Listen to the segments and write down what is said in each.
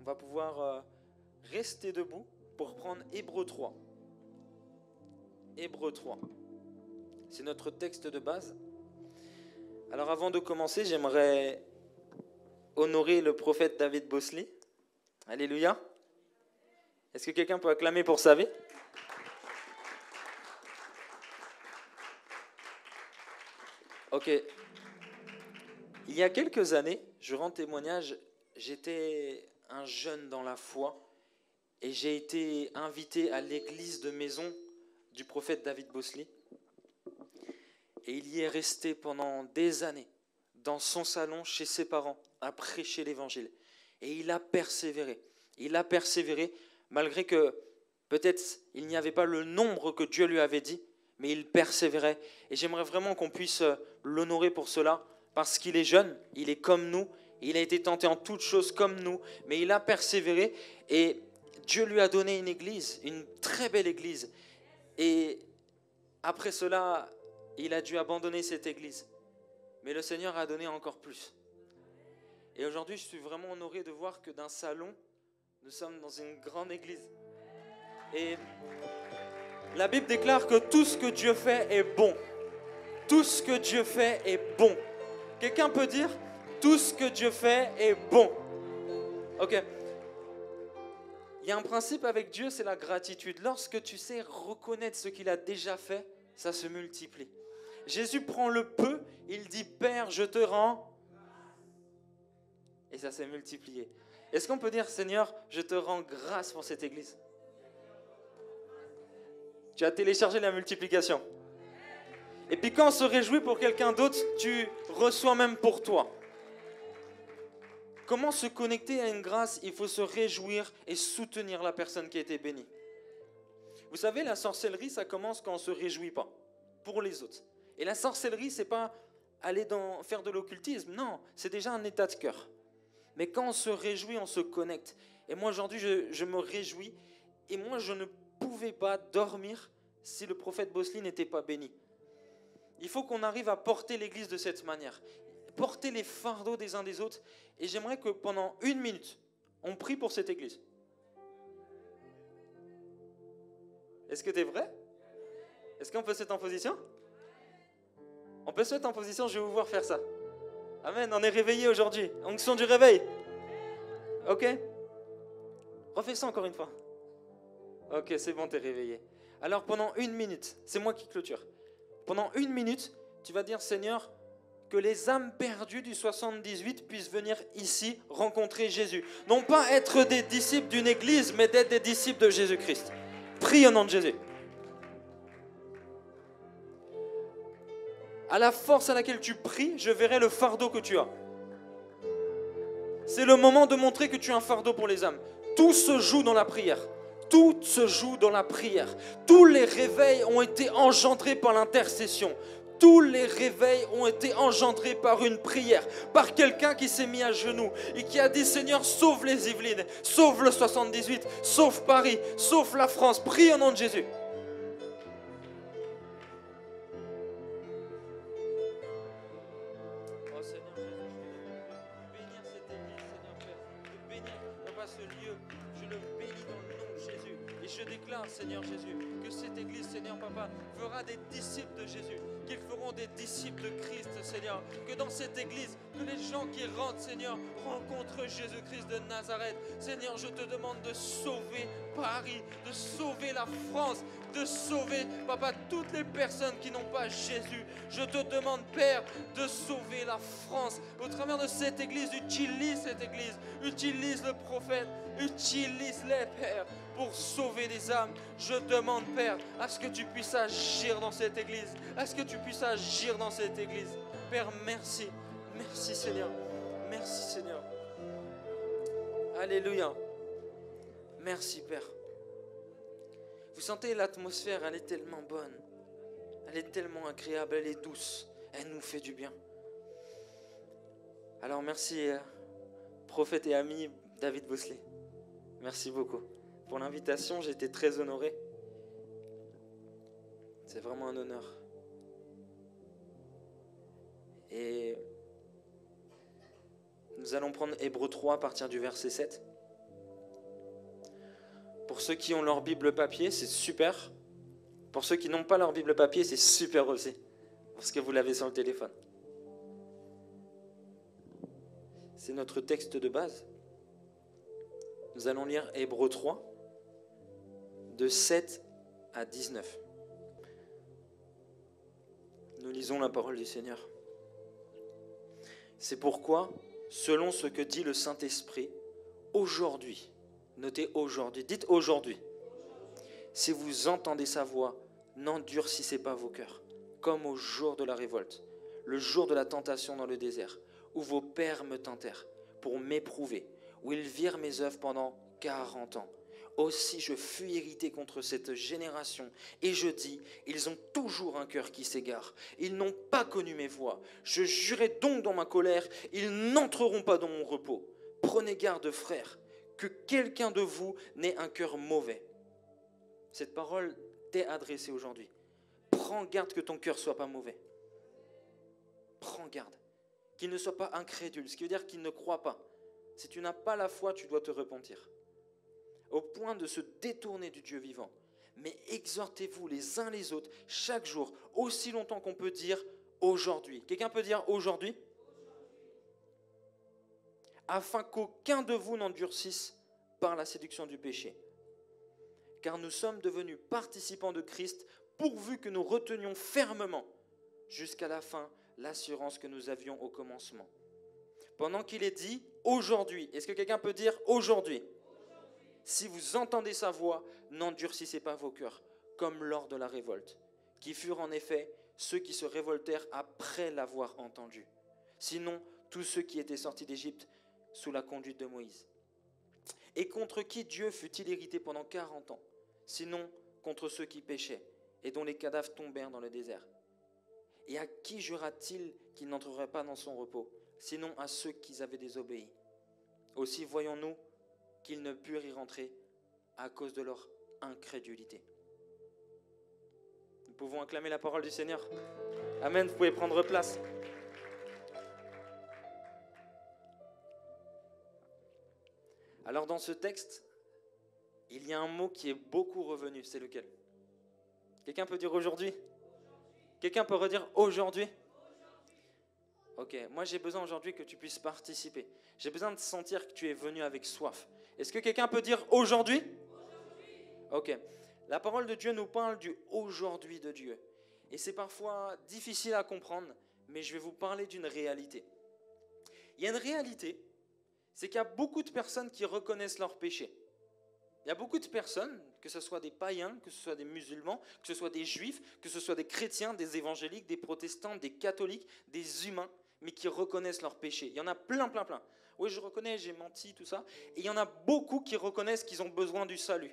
va pouvoir rester debout pour prendre Hébreux 3. Hébreux 3. C'est notre texte de base. Alors avant de commencer, j'aimerais honorer le prophète David Bosley. Alléluia. Est-ce que quelqu'un peut acclamer pour sa vie? Ok. Il y a quelques années, je rends témoignage, j'étais un jeune dans la foi et j'ai été invité à l'église de maison du prophète David Bosley. Et il y est resté pendant des années, dans son salon, chez ses parents, à prêcher l'évangile. Et il a persévéré. Il a persévéré, malgré que peut-être il n'y avait pas le nombre que Dieu lui avait dit, mais il persévérait. Et j'aimerais vraiment qu'on puisse l'honorer pour cela, parce qu'il est jeune, il est comme nous, il a été tenté en toutes choses comme nous, mais il a persévéré et Dieu lui a donné une église, une très belle église. Et après cela, il a dû abandonner cette église. Mais le Seigneur a donné encore plus. Et aujourd'hui, je suis vraiment honoré de voir que d'un salon, nous sommes dans une grande église. Et la Bible déclare que tout ce que Dieu fait est bon. Tout ce que Dieu fait est bon. Quelqu'un peut dire, tout ce que Dieu fait est bon. Ok. Il y a un principe avec Dieu, c'est la gratitude. Lorsque tu sais reconnaître ce qu'il a déjà fait, ça se multiplie. Jésus prend le peu, il dit, Père, je te rends. Et ça s'est multiplié. Est-ce qu'on peut dire, Seigneur, je te rends grâce pour cette église? Tu as téléchargé la multiplication. Et puis quand on se réjouit pour quelqu'un d'autre, tu reçois même pour toi. Comment se connecter à une grâce? Il faut se réjouir et soutenir la personne qui a été bénie. Vous savez, la sorcellerie, ça commence quand on ne se réjouit pas pour les autres. Et la sorcellerie, ce n'est pas aller faire de l'occultisme. Non, c'est déjà un état de cœur. Mais quand on se réjouit, on se connecte. Et moi, aujourd'hui, je me réjouis. Et moi, je ne pouvais pas dormir si le prophète Bosley n'était pas béni. Il faut qu'on arrive à porter l'église de cette manière. Porter les fardeaux des uns des autres. Et j'aimerais que pendant 1 minute, on prie pour cette église. Est-ce que tu es vrai? Est-ce qu'on peut se mettre en position? On peut se mettre en position, je vais vous voir faire ça. Amen, on est réveillés aujourd'hui. Onction du réveil. Ok? Refais ça encore une fois. Ok, c'est bon, t'es réveillé. Alors pendant 1 minute, c'est moi qui clôture. Pendant 1 minute, tu vas dire, Seigneur, que les âmes perdues du 78 puissent venir ici rencontrer Jésus. Non pas être des disciples d'une église, mais d'être des disciples de Jésus-Christ. Prie au nom de Jésus. À la force à laquelle tu pries, je verrai le fardeau que tu as. C'est le moment de montrer que tu as un fardeau pour les âmes. Tout se joue dans la prière. Tout se joue dans la prière. Tous les réveils ont été engendrés par l'intercession. Tous les réveils ont été engendrés par une prière, par quelqu'un qui s'est mis à genoux et qui a dit, Seigneur, sauve les Yvelines, sauve le 78, sauve Paris, sauve la France. Prie au nom de Jésus. Oh Seigneur Jésus, je veux bénir cette église, Seigneur Père, de bénir, Papa, ce lieu, je le bénis dans le nom de Jésus. Et je déclare, Seigneur Jésus, que cette église, Seigneur Papa, fera des disciples de Jésus, qu'ils feront des disciples de Christ, Seigneur. Que dans cette église, que les gens qui rentrent, Seigneur, rencontrent Jésus-Christ de Nazareth. Seigneur, je te demande de sauver Paris, de sauver la France, de sauver, Papa, toutes les personnes qui n'ont pas Jésus. Je te demande, Père, de sauver la France. Au travers de cette église, utilise cette église, utilise le prophète, utilise-les, Père, pour sauver des âmes. Je demande, Père, à ce que tu puisses agir dans cette église, à ce que tu puisses agir dans cette église. Père, merci. Merci, Seigneur. Merci, Seigneur. Alléluia. Merci, Père. Vous sentez l'atmosphère, elle est tellement bonne. Elle est tellement agréable, elle est douce. Elle nous fait du bien. Alors, merci, prophète et ami David Bosley. Merci beaucoup pour l'invitation, j'ai été très honoré. C'est vraiment un honneur. Et nous allons prendre Hébreux 3 à partir du verset 7. Pour ceux qui ont leur Bible papier, c'est super. Pour ceux qui n'ont pas leur Bible papier, c'est super aussi. Parce que vous l'avez sur le téléphone. C'est notre texte de base. Nous allons lire Hébreux 3, de 7 à 19. Nous lisons la parole du Seigneur. C'est pourquoi, selon ce que dit le Saint-Esprit, aujourd'hui, notez aujourd'hui, dites aujourd'hui, si vous entendez sa voix, n'endurcissez pas vos cœurs, comme au jour de la révolte, le jour de la tentation dans le désert, où vos pères me tentèrent pour m'éprouver, où ils virent mes œuvres pendant 40 ans. Aussi je fus irrité contre cette génération, et je dis, ils ont toujours un cœur qui s'égare, ils n'ont pas connu mes voies. Je jurai donc dans ma colère, ils n'entreront pas dans mon repos. Prenez garde, frères, que quelqu'un de vous n'ait un cœur mauvais. Cette parole t'est adressée aujourd'hui. Prends garde que ton cœur ne soit pas mauvais. Prends garde. Qu'il ne soit pas incrédule, ce qui veut dire qu'il ne croit pas. Si tu n'as pas la foi, tu dois te repentir. Au point de se détourner du Dieu vivant. Mais exhortez-vous les uns les autres chaque jour, aussi longtemps qu'on peut dire aujourd'hui. Quelqu'un peut dire aujourd'hui ? Afin qu'aucun de vous n'endurcisse par la séduction du péché. Car nous sommes devenus participants de Christ, pourvu que nous retenions fermement jusqu'à la fin l'assurance que nous avions au commencement. Pendant qu'il est dit aujourd'hui, est-ce que quelqu'un peut dire aujourd'hui ? Si vous entendez sa voix, n'endurcissez pas vos cœurs, comme lors de la révolte, qui furent en effet ceux qui se révoltèrent après l'avoir entendu. Sinon, tous ceux qui étaient sortis d'Égypte sous la conduite de Moïse. Et contre qui Dieu fut-il irrité pendant 40 ans ? Sinon, contre ceux qui péchaient, et dont les cadavres tombèrent dans le désert. Et à qui jura-t-il qu'il n'entrerait pas dans son repos ? Sinon à ceux qui avaient désobéi. Aussi voyons-nous qu'ils ne purent y rentrer à cause de leur incrédulité. Nous pouvons acclamer la parole du Seigneur. Amen, vous pouvez prendre place. Alors dans ce texte, il y a un mot qui est beaucoup revenu, c'est lequel ? Quelqu'un peut dire aujourd'hui ? Quelqu'un peut redire aujourd'hui ? Ok, moi j'ai besoin aujourd'hui que tu puisses participer. J'ai besoin de sentir que tu es venu avec soif. Est-ce que quelqu'un peut dire aujourd'hui ? Ok, la parole de Dieu nous parle du aujourd'hui de Dieu. Et c'est parfois difficile à comprendre, mais je vais vous parler d'une réalité. Il y a une réalité, c'est qu'il y a beaucoup de personnes qui reconnaissent leur péché. Il y a beaucoup de personnes, que ce soit des païens, que ce soit des musulmans, que ce soit des juifs, que ce soit des chrétiens, des évangéliques, des protestants, des catholiques, des humains, mais qui reconnaissent leur péché. Il y en a plein. Oui, je reconnais, j'ai menti, tout ça. Et il y en a beaucoup qui reconnaissent qu'ils ont besoin du salut.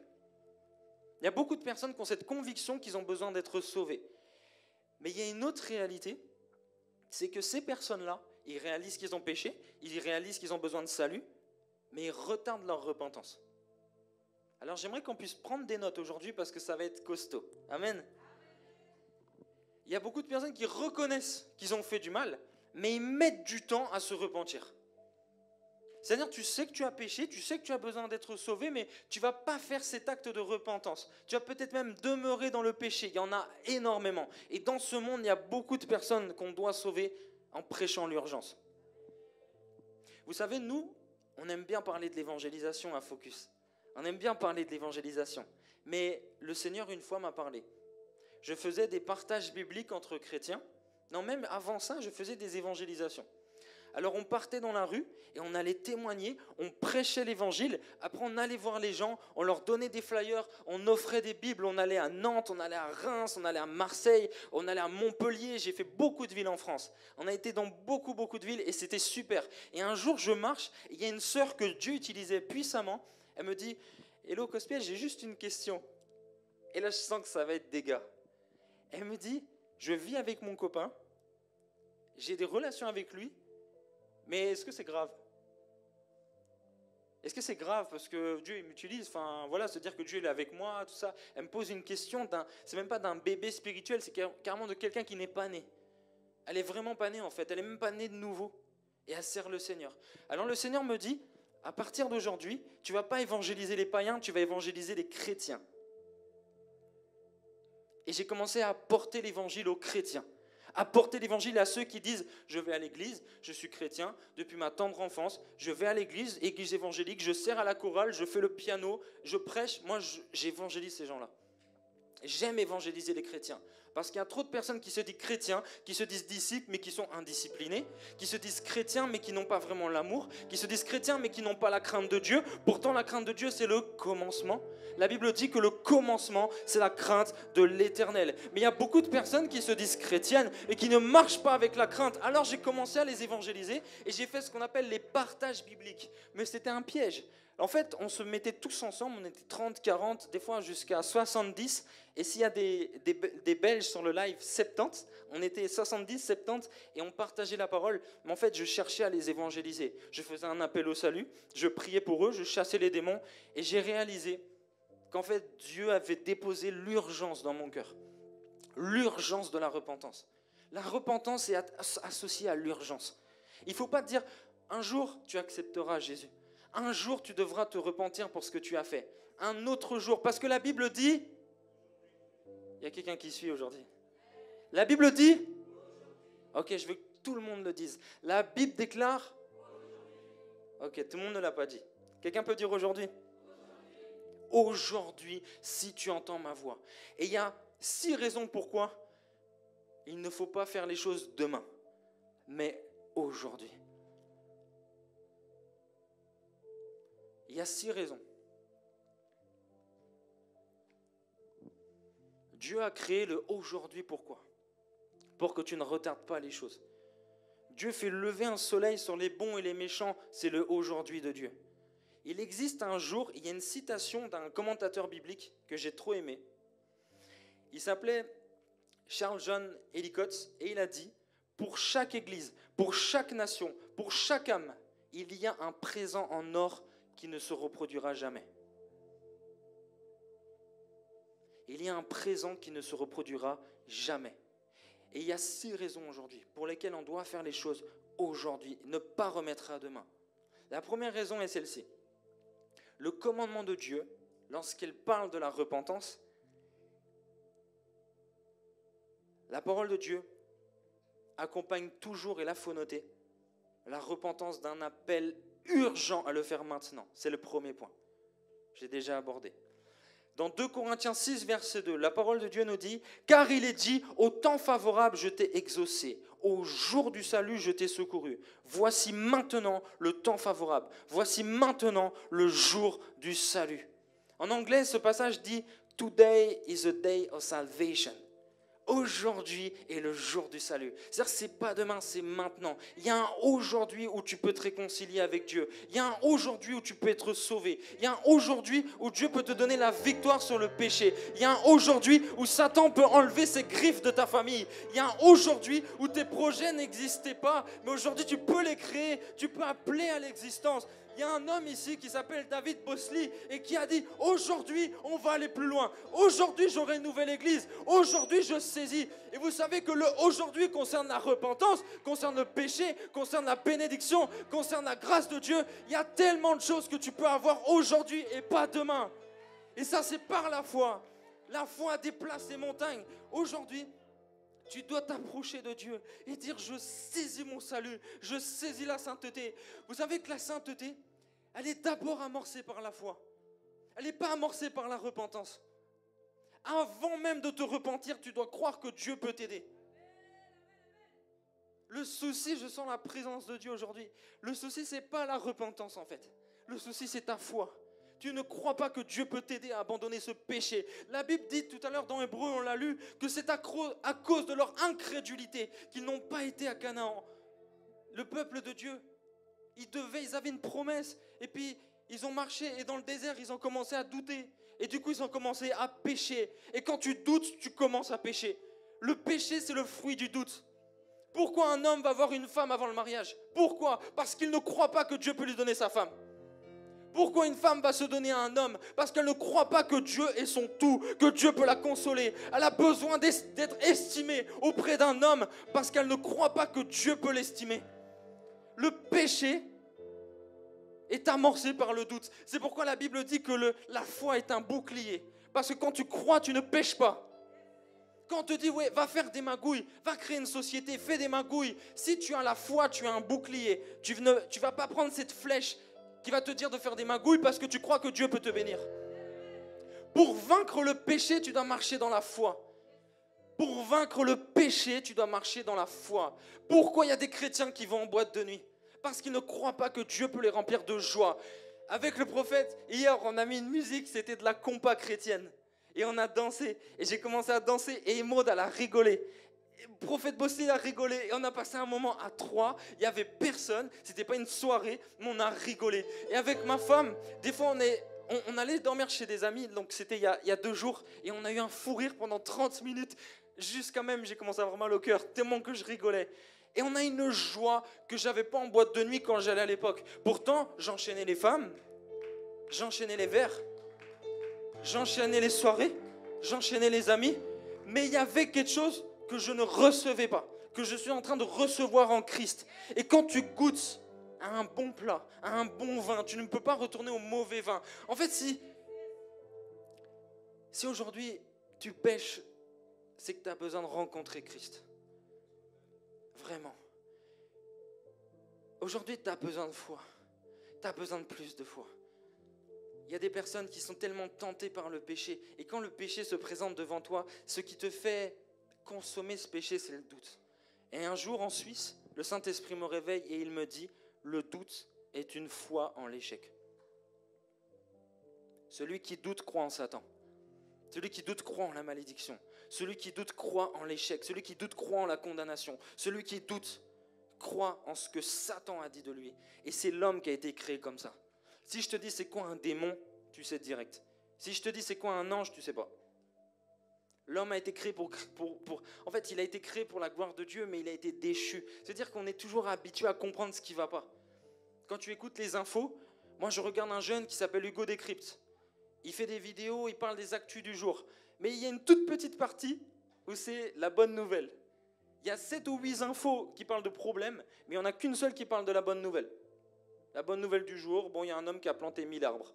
Il y a beaucoup de personnes qui ont cette conviction qu'ils ont besoin d'être sauvés. Mais il y a une autre réalité, c'est que ces personnes-là, ils réalisent qu'ils ont péché, ils réalisent qu'ils ont besoin de salut, mais ils retardent leur repentance. Alors j'aimerais qu'on puisse prendre des notes aujourd'hui parce que ça va être costaud. Amen. Il y a beaucoup de personnes qui reconnaissent qu'ils ont fait du mal, mais ils mettent du temps à se repentir. C'est-à-dire, tu sais que tu as péché, tu sais que tu as besoin d'être sauvé, mais tu ne vas pas faire cet acte de repentance. Tu vas peut-être même demeurer dans le péché. Il y en a énormément. Et dans ce monde, il y a beaucoup de personnes qu'on doit sauver en prêchant l'urgence. Vous savez, nous, on aime bien parler de l'évangélisation à Focus. On aime bien parler de l'évangélisation. Mais le Seigneur, une fois, m'a parlé. Je faisais des partages bibliques entre chrétiens. Non, même avant ça, je faisais des évangélisations. Alors on partait dans la rue et on allait témoigner, on prêchait l'évangile, après on allait voir les gens, on leur donnait des flyers, on offrait des Bibles, on allait à Nantes, on allait à Reims, on allait à Marseille, on allait à Montpellier, j'ai fait beaucoup de villes en France. On a été dans beaucoup de villes et c'était super. Et un jour je marche, et il y a une sœur que Dieu utilisait puissamment, elle me dit « Hello Cospiel, j'ai juste une question ». Et là je sens que ça va être dégâts. Elle me dit « Je vis avec mon copain, j'ai des relations avec lui, mais est-ce que c'est grave ? Est-ce que c'est grave parce que Dieu il m'utilise ? Enfin, voilà, se dire que Dieu il est avec moi, tout ça. Elle me pose une question, c'est même pas d'un bébé spirituel, c'est carrément de quelqu'un qui n'est pas né. Elle est vraiment pas née en fait, elle est même pas née de nouveau. Et elle sert le Seigneur. Alors le Seigneur me dit, à partir d'aujourd'hui, tu ne vas pas évangéliser les païens, tu vas évangéliser les chrétiens. Et j'ai commencé à apporter l'évangile aux chrétiens. Apporter l'évangile à ceux qui disent « Je vais à l'église, je suis chrétien, depuis ma tendre enfance, je vais à l'église, église évangélique, je sers à la chorale, je fais le piano, je prêche. » Moi, j'évangélise ces gens-là. J'aime évangéliser les chrétiens. Parce qu'il y a trop de personnes qui se disent chrétiens, qui se disent disciples, mais qui sont indisciplinés, qui se disent chrétiens, mais qui n'ont pas vraiment l'amour, qui se disent chrétiens, mais qui n'ont pas la crainte de Dieu. Pourtant, la crainte de Dieu, c'est le commencement. La Bible dit que le commencement, c'est la crainte de l'Éternel. Mais il y a beaucoup de personnes qui se disent chrétiennes et qui ne marchent pas avec la crainte. Alors, j'ai commencé à les évangéliser et j'ai fait ce qu'on appelle les partages bibliques. Mais c'était un piège. En fait, on se mettait tous ensemble, on était 30, 40, des fois jusqu'à 70. Et s'il y a des Belges sur le live, 70, on était 70, 70 et on partageait la parole. Mais en fait, je cherchais à les évangéliser. Je faisais un appel au salut, je priais pour eux, je chassais les démons. Et j'ai réalisé qu'en fait, Dieu avait déposé l'urgence dans mon cœur. L'urgence de la repentance. La repentance est associée à l'urgence. Il ne faut pas te dire, un jour, tu accepteras Jésus. Un jour, tu devras te repentir pour ce que tu as fait. Un autre jour, parce que la Bible dit... Il y a quelqu'un qui suit aujourd'hui. La Bible dit... Ok, je veux que tout le monde le dise. La Bible déclare... Ok, tout le monde ne l'a pas dit. Quelqu'un peut dire aujourd'hui? Aujourd'hui, si tu entends ma voix. Et il y a 6 raisons pourquoi il ne faut pas faire les choses demain, mais aujourd'hui. Il y a 6 raisons. Dieu a créé le aujourd'hui pourquoi? Pour que tu ne retardes pas les choses. Dieu fait lever un soleil sur les bons et les méchants, c'est le aujourd'hui de Dieu. Il existe un jour, il y a une citation d'un commentateur biblique que j'ai trop aimé. Il s'appelait Charles John Ellicott et il a dit « Pour chaque église, pour chaque nation, pour chaque âme, il y a un présent en or qui ne se reproduira jamais. » Il y a un présent qui ne se reproduira jamais. Et il y a 6 raisons aujourd'hui pour lesquelles on doit faire les choses aujourd'hui, ne pas remettre à demain. La première raison est celle-ci. Le commandement de Dieu, lorsqu'il parle de la repentance, la parole de Dieu accompagne toujours, et là il faut noter, la repentance d'un appel urgent à le faire maintenant. C'est le premier point. J'ai déjà abordé. Dans 2 Corinthiens 6, verset 2, la parole de Dieu nous dit « Car il est dit, au temps favorable je t'ai exaucé, au jour du salut je t'ai secouru. Voici maintenant le temps favorable, voici maintenant le jour du salut. » En anglais, ce passage dit « Today is a day of salvation ». Aujourd'hui est le jour du salut. C'est-à-dire que ce n'est pas demain, c'est maintenant. Il y a un aujourd'hui où tu peux te réconcilier avec Dieu. Il y a un aujourd'hui où tu peux être sauvé. Il y a un aujourd'hui où Dieu peut te donner la victoire sur le péché. Il y a un aujourd'hui où Satan peut enlever ses griffes de ta famille. Il y a un aujourd'hui où tes projets n'existaient pas, mais aujourd'hui tu peux les créer, tu peux appeler à l'existence. Il y a un homme ici qui s'appelle David Bosley et qui a dit « Aujourd'hui, on va aller plus loin. Aujourd'hui, j'aurai une nouvelle église. Aujourd'hui, je saisis. » Et vous savez que le aujourd'hui concerne la repentance, concerne le péché, concerne la bénédiction, concerne la grâce de Dieu. Il y a tellement de choses que tu peux avoir aujourd'hui et pas demain. Et ça, c'est par la foi. La foi déplace les montagnes. Aujourd'hui, tu dois t'approcher de Dieu et dire « Je saisis mon salut, je saisis la sainteté. » Vous savez que la sainteté, elle est d'abord amorcée par la foi. Elle n'est pas amorcée par la repentance. Avant même de te repentir, tu dois croire que Dieu peut t'aider. Le souci, je sens la présence de Dieu aujourd'hui. Le souci, ce n'est pas la repentance en fait. Le souci, c'est ta foi. Tu ne crois pas que Dieu peut t'aider à abandonner ce péché. La Bible dit tout à l'heure dans Hébreu, on l'a lu, que c'est à cause de leur incrédulité qu'ils n'ont pas été à Canaan. Le peuple de Dieu, ils avaient une promesse et puis ils ont marché et dans le désert, ils ont commencé à douter. Et du coup, ils ont commencé à pécher. Et quand tu doutes, tu commences à pécher. Le péché, c'est le fruit du doute. Pourquoi un homme va voir une femme avant le mariage? Pourquoi? Parce qu'il ne croit pas que Dieu peut lui donner sa femme. Pourquoi une femme va se donner à un homme? Parce qu'elle ne croit pas que Dieu est son tout, que Dieu peut la consoler. Elle a besoin d'être estimée auprès d'un homme parce qu'elle ne croit pas que Dieu peut l'estimer. Le péché, est amorcé par le doute. C'est pourquoi la Bible dit que la foi est un bouclier. Parce que quand tu crois, tu ne pèches pas. Quand on te dit, ouais, va faire des magouilles, va créer une société, fais des magouilles. Si tu as la foi, tu as un bouclier. Tu ne vas pas prendre cette flèche qui va te dire de faire des magouilles parce que tu crois que Dieu peut te bénir. Pour vaincre le péché, tu dois marcher dans la foi. Pour vaincre le péché, tu dois marcher dans la foi. Pourquoi il y a des chrétiens qui vont en boîte de nuit? Parce qu'ils ne croient pas que Dieu peut les remplir de joie. Avec le prophète, hier, on a mis une musique, c'était de la compa chrétienne. Et on a dansé. Et j'ai commencé à danser et Maud, elle a rigolé. Le prophète Bossé a rigolé. Et on a passé un moment à 3. Il n'y avait personne. C'était pas une soirée, mais on a rigolé. Et avec ma femme, des fois, on allait dormir chez des amis. Donc c'était il y a 2 jours. Et on a eu un fou rire pendant 30 minutes. Jusqu'à même, j'ai commencé à avoir mal au cœur, tellement que je rigolais. Et on a une joie que je n'avais pas en boîte de nuit quand j'allais à l'époque. Pourtant, j'enchaînais les femmes, j'enchaînais les verres, j'enchaînais les soirées, j'enchaînais les amis. Mais il y avait quelque chose que je ne recevais pas, que je suis en train de recevoir en Christ. Et quand tu goûtes à un bon plat, à un bon vin, tu ne peux pas retourner au mauvais vin. En fait, si aujourd'hui tu pêches, c'est que tu as besoin de rencontrer Christ. Vraiment. Aujourd'hui, tu as besoin de foi. Tu as besoin de plus de foi. Il y a des personnes qui sont tellement tentées par le péché. Et quand le péché se présente devant toi, ce qui te fait consommer ce péché, c'est le doute. Et un jour en Suisse, le Saint-Esprit me réveille et il me dit, le doute est une foi en l'échec. Celui qui doute croit en Satan. Celui qui doute croit en la malédiction. Celui qui doute croit en l'échec. Celui qui doute croit en la condamnation. Celui qui doute croit en ce que Satan a dit de lui. Et c'est l'homme qui a été créé comme ça. Si je te dis c'est quoi un démon, tu sais direct. Si je te dis c'est quoi un ange, tu sais pas. L'homme a été créé En fait, il a été créé pour la gloire de Dieu, mais il a été déchu. C'est-à-dire qu'on est toujours habitué à comprendre ce qui ne va pas. Quand tu écoutes les infos, moi je regarde un jeune qui s'appelle Hugo Décrypte. Il fait des vidéos, il parle des actus du jour. Mais il y a une toute petite partie où c'est la bonne nouvelle. Il y a 7 ou 8 infos qui parlent de problèmes, mais il n'y en a qu'une seule qui parle de la bonne nouvelle. La bonne nouvelle du jour, bon, il y a un homme qui a planté 1000 arbres.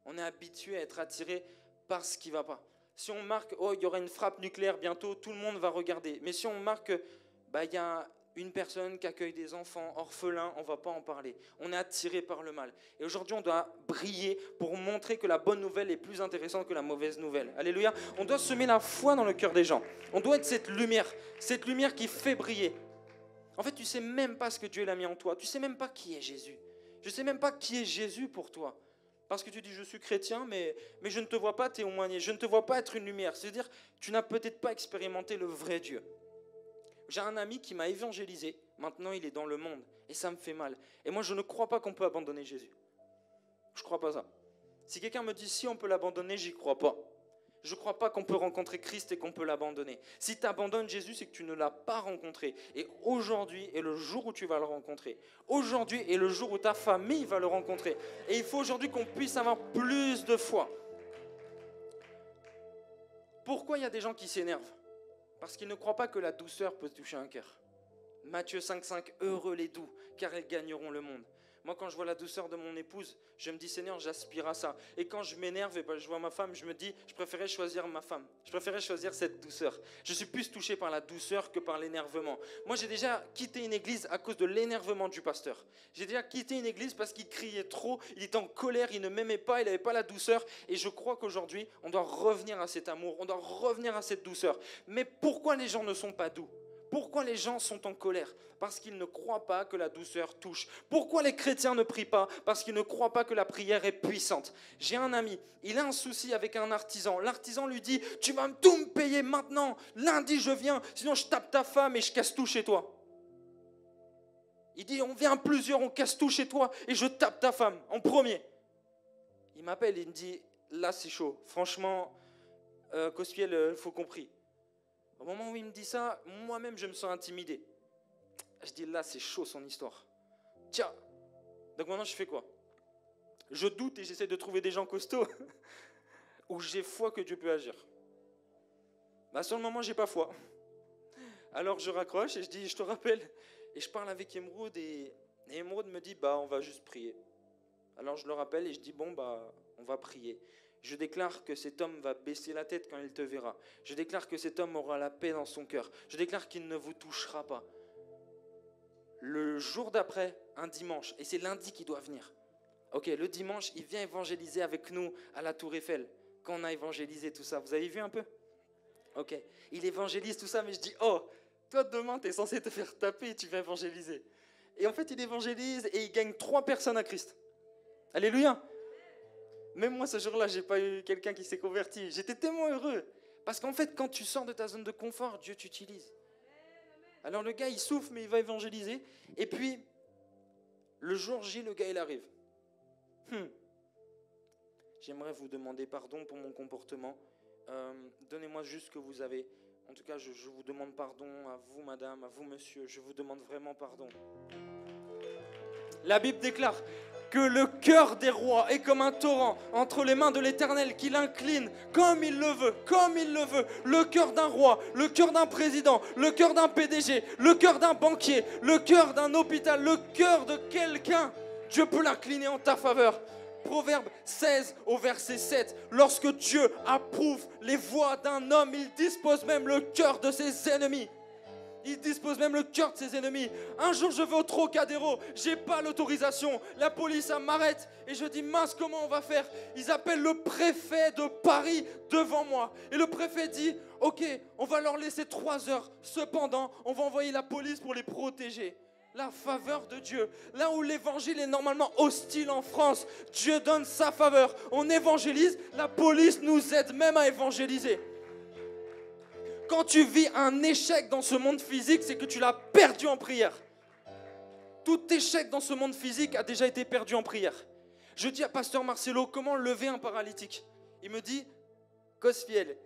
On est habitué à être attiré par ce qui ne va pas. Si on marque, oh, il y aura une frappe nucléaire bientôt, tout le monde va regarder. Mais si on marque, il y a une personne qui accueille des enfants orphelins, on ne va pas en parler. On est attiré par le mal. Et aujourd'hui, on doit briller pour montrer que la bonne nouvelle est plus intéressante que la mauvaise nouvelle. Alléluia. On doit semer la foi dans le cœur des gens. On doit être cette lumière qui fait briller. En fait, tu ne sais même pas ce que Dieu a mis en toi. Tu ne sais même pas qui est Jésus. Je ne sais même pas qui est Jésus pour toi. Parce que tu dis, je suis chrétien, mais je ne te vois pas témoigner. Je ne te vois pas être une lumière. C'est-à-dire, tu n'as peut-être pas expérimenté le vrai Dieu. J'ai un ami qui m'a évangélisé. Maintenant, il est dans le monde. Et ça me fait mal. Et moi, je ne crois pas qu'on peut abandonner Jésus. Je ne crois pas ça. Si quelqu'un me dit, si on peut l'abandonner, j'y crois pas. Je ne crois pas qu'on peut rencontrer Christ et qu'on peut l'abandonner. Si tu abandonnes Jésus, c'est que tu ne l'as pas rencontré. Et aujourd'hui est le jour où tu vas le rencontrer. Aujourd'hui est le jour où ta famille va le rencontrer. Et il faut aujourd'hui qu'on puisse avoir plus de foi. Pourquoi il y a des gens qui s'énervent? Parce qu'ils ne croient pas que la douceur peut toucher un cœur. Matthieu 5,5, heureux les doux, car ils gagneront le monde. Moi, quand je vois la douceur de mon épouse, je me dis, Seigneur, j'aspire à ça. Et quand je m'énerve et je vois ma femme, je me dis, je préférais choisir ma femme. Je préférais choisir cette douceur. Je suis plus touché par la douceur que par l'énervement. Moi, j'ai déjà quitté une église à cause de l'énervement du pasteur. J'ai déjà quitté une église parce qu'il criait trop, il était en colère, il ne m'aimait pas, il n'avait pas la douceur. Et je crois qu'aujourd'hui, on doit revenir à cet amour, on doit revenir à cette douceur. Mais pourquoi les gens ne sont pas doux ? Pourquoi les gens sont en colère? Parce qu'ils ne croient pas que la douceur touche. Pourquoi les chrétiens ne prient pas? Parce qu'ils ne croient pas que la prière est puissante. J'ai un ami, il a un souci avec un artisan. L'artisan lui dit, tu vas tout me payer maintenant. Lundi, je viens, sinon je tape ta femme et je casse tout chez toi. Il dit, on vient plusieurs, on casse tout chez toi et je tape ta femme en premier. Il m'appelle, il me dit, là c'est chaud. Franchement, Cospiel, faut qu'on prie. Au moment où il me dit ça, moi-même, je me sens intimidé. Je dis, là, c'est chaud son histoire. Tiens, donc maintenant, je fais quoi? Je doute et j'essaie de trouver des gens costauds où j'ai foi que Dieu peut agir. Sur le moment, je n'ai pas foi. Alors, je raccroche et je dis, je te rappelle. Et je parle avec Émeraude et Émeraude me dit, on va juste prier. Alors je le rappelle et je dis, bon, on va prier. Je déclare que cet homme va baisser la tête quand il te verra. Je déclare que cet homme aura la paix dans son cœur. Je déclare qu'il ne vous touchera pas. Le jour d'après, un dimanche, et c'est lundi qu'il doit venir. Ok, le dimanche, il vient évangéliser avec nous à la Tour Eiffel. Quand on a évangélisé tout ça, vous avez vu un peu? Ok, il évangélise tout ça, mais je dis, oh, toi demain, tu es censé te faire taper et tu vas évangéliser. Et en fait, il évangélise et il gagne 3 personnes à Christ. Alléluia. Même moi, ce jour-là, je n'ai pas eu quelqu'un qui s'est converti. J'étais tellement heureux. Parce qu'en fait, quand tu sors de ta zone de confort, Dieu t'utilise. Alors le gars, il souffre, mais il va évangéliser. Et puis, le jour J, le gars, il arrive. J'aimerais vous demander pardon pour mon comportement. Donnez-moi juste ce que vous avez. En tout cas, je vous demande pardon à vous, madame, à vous, monsieur. Je vous demande vraiment pardon. La Bible déclare que le cœur des rois est comme un torrent entre les mains de l'Éternel, qu'il incline comme il le veut, comme il le veut. Le cœur d'un roi, le cœur d'un président, le cœur d'un PDG, le cœur d'un banquier, le cœur d'un hôpital, le cœur de quelqu'un. Dieu peut l'incliner en ta faveur. Proverbe 16 au verset 7. Lorsque Dieu approuve les voies d'un homme, il dispose même le cœur de ses ennemis. Il dispose même le cœur de ses ennemis. Un jour, je vais au Trocadéro. J'ai pas l'autorisation. La police m'arrête. Et je dis, mince, comment on va faire? Ils appellent le préfet de Paris devant moi. Et le préfet dit, ok, on va leur laisser 3 heures. Cependant, on va envoyer la police pour les protéger. La faveur de Dieu. Là où l'évangile est normalement hostile en France, Dieu donne sa faveur. On évangélise. La police nous aide même à évangéliser. Quand tu vis un échec dans ce monde physique, c'est que tu l'as perdu en prière. Tout échec dans ce monde physique a déjà été perdu en prière. Je dis à Pasteur Marcelo, comment lever un paralytique? Il me dit, Cosfiel,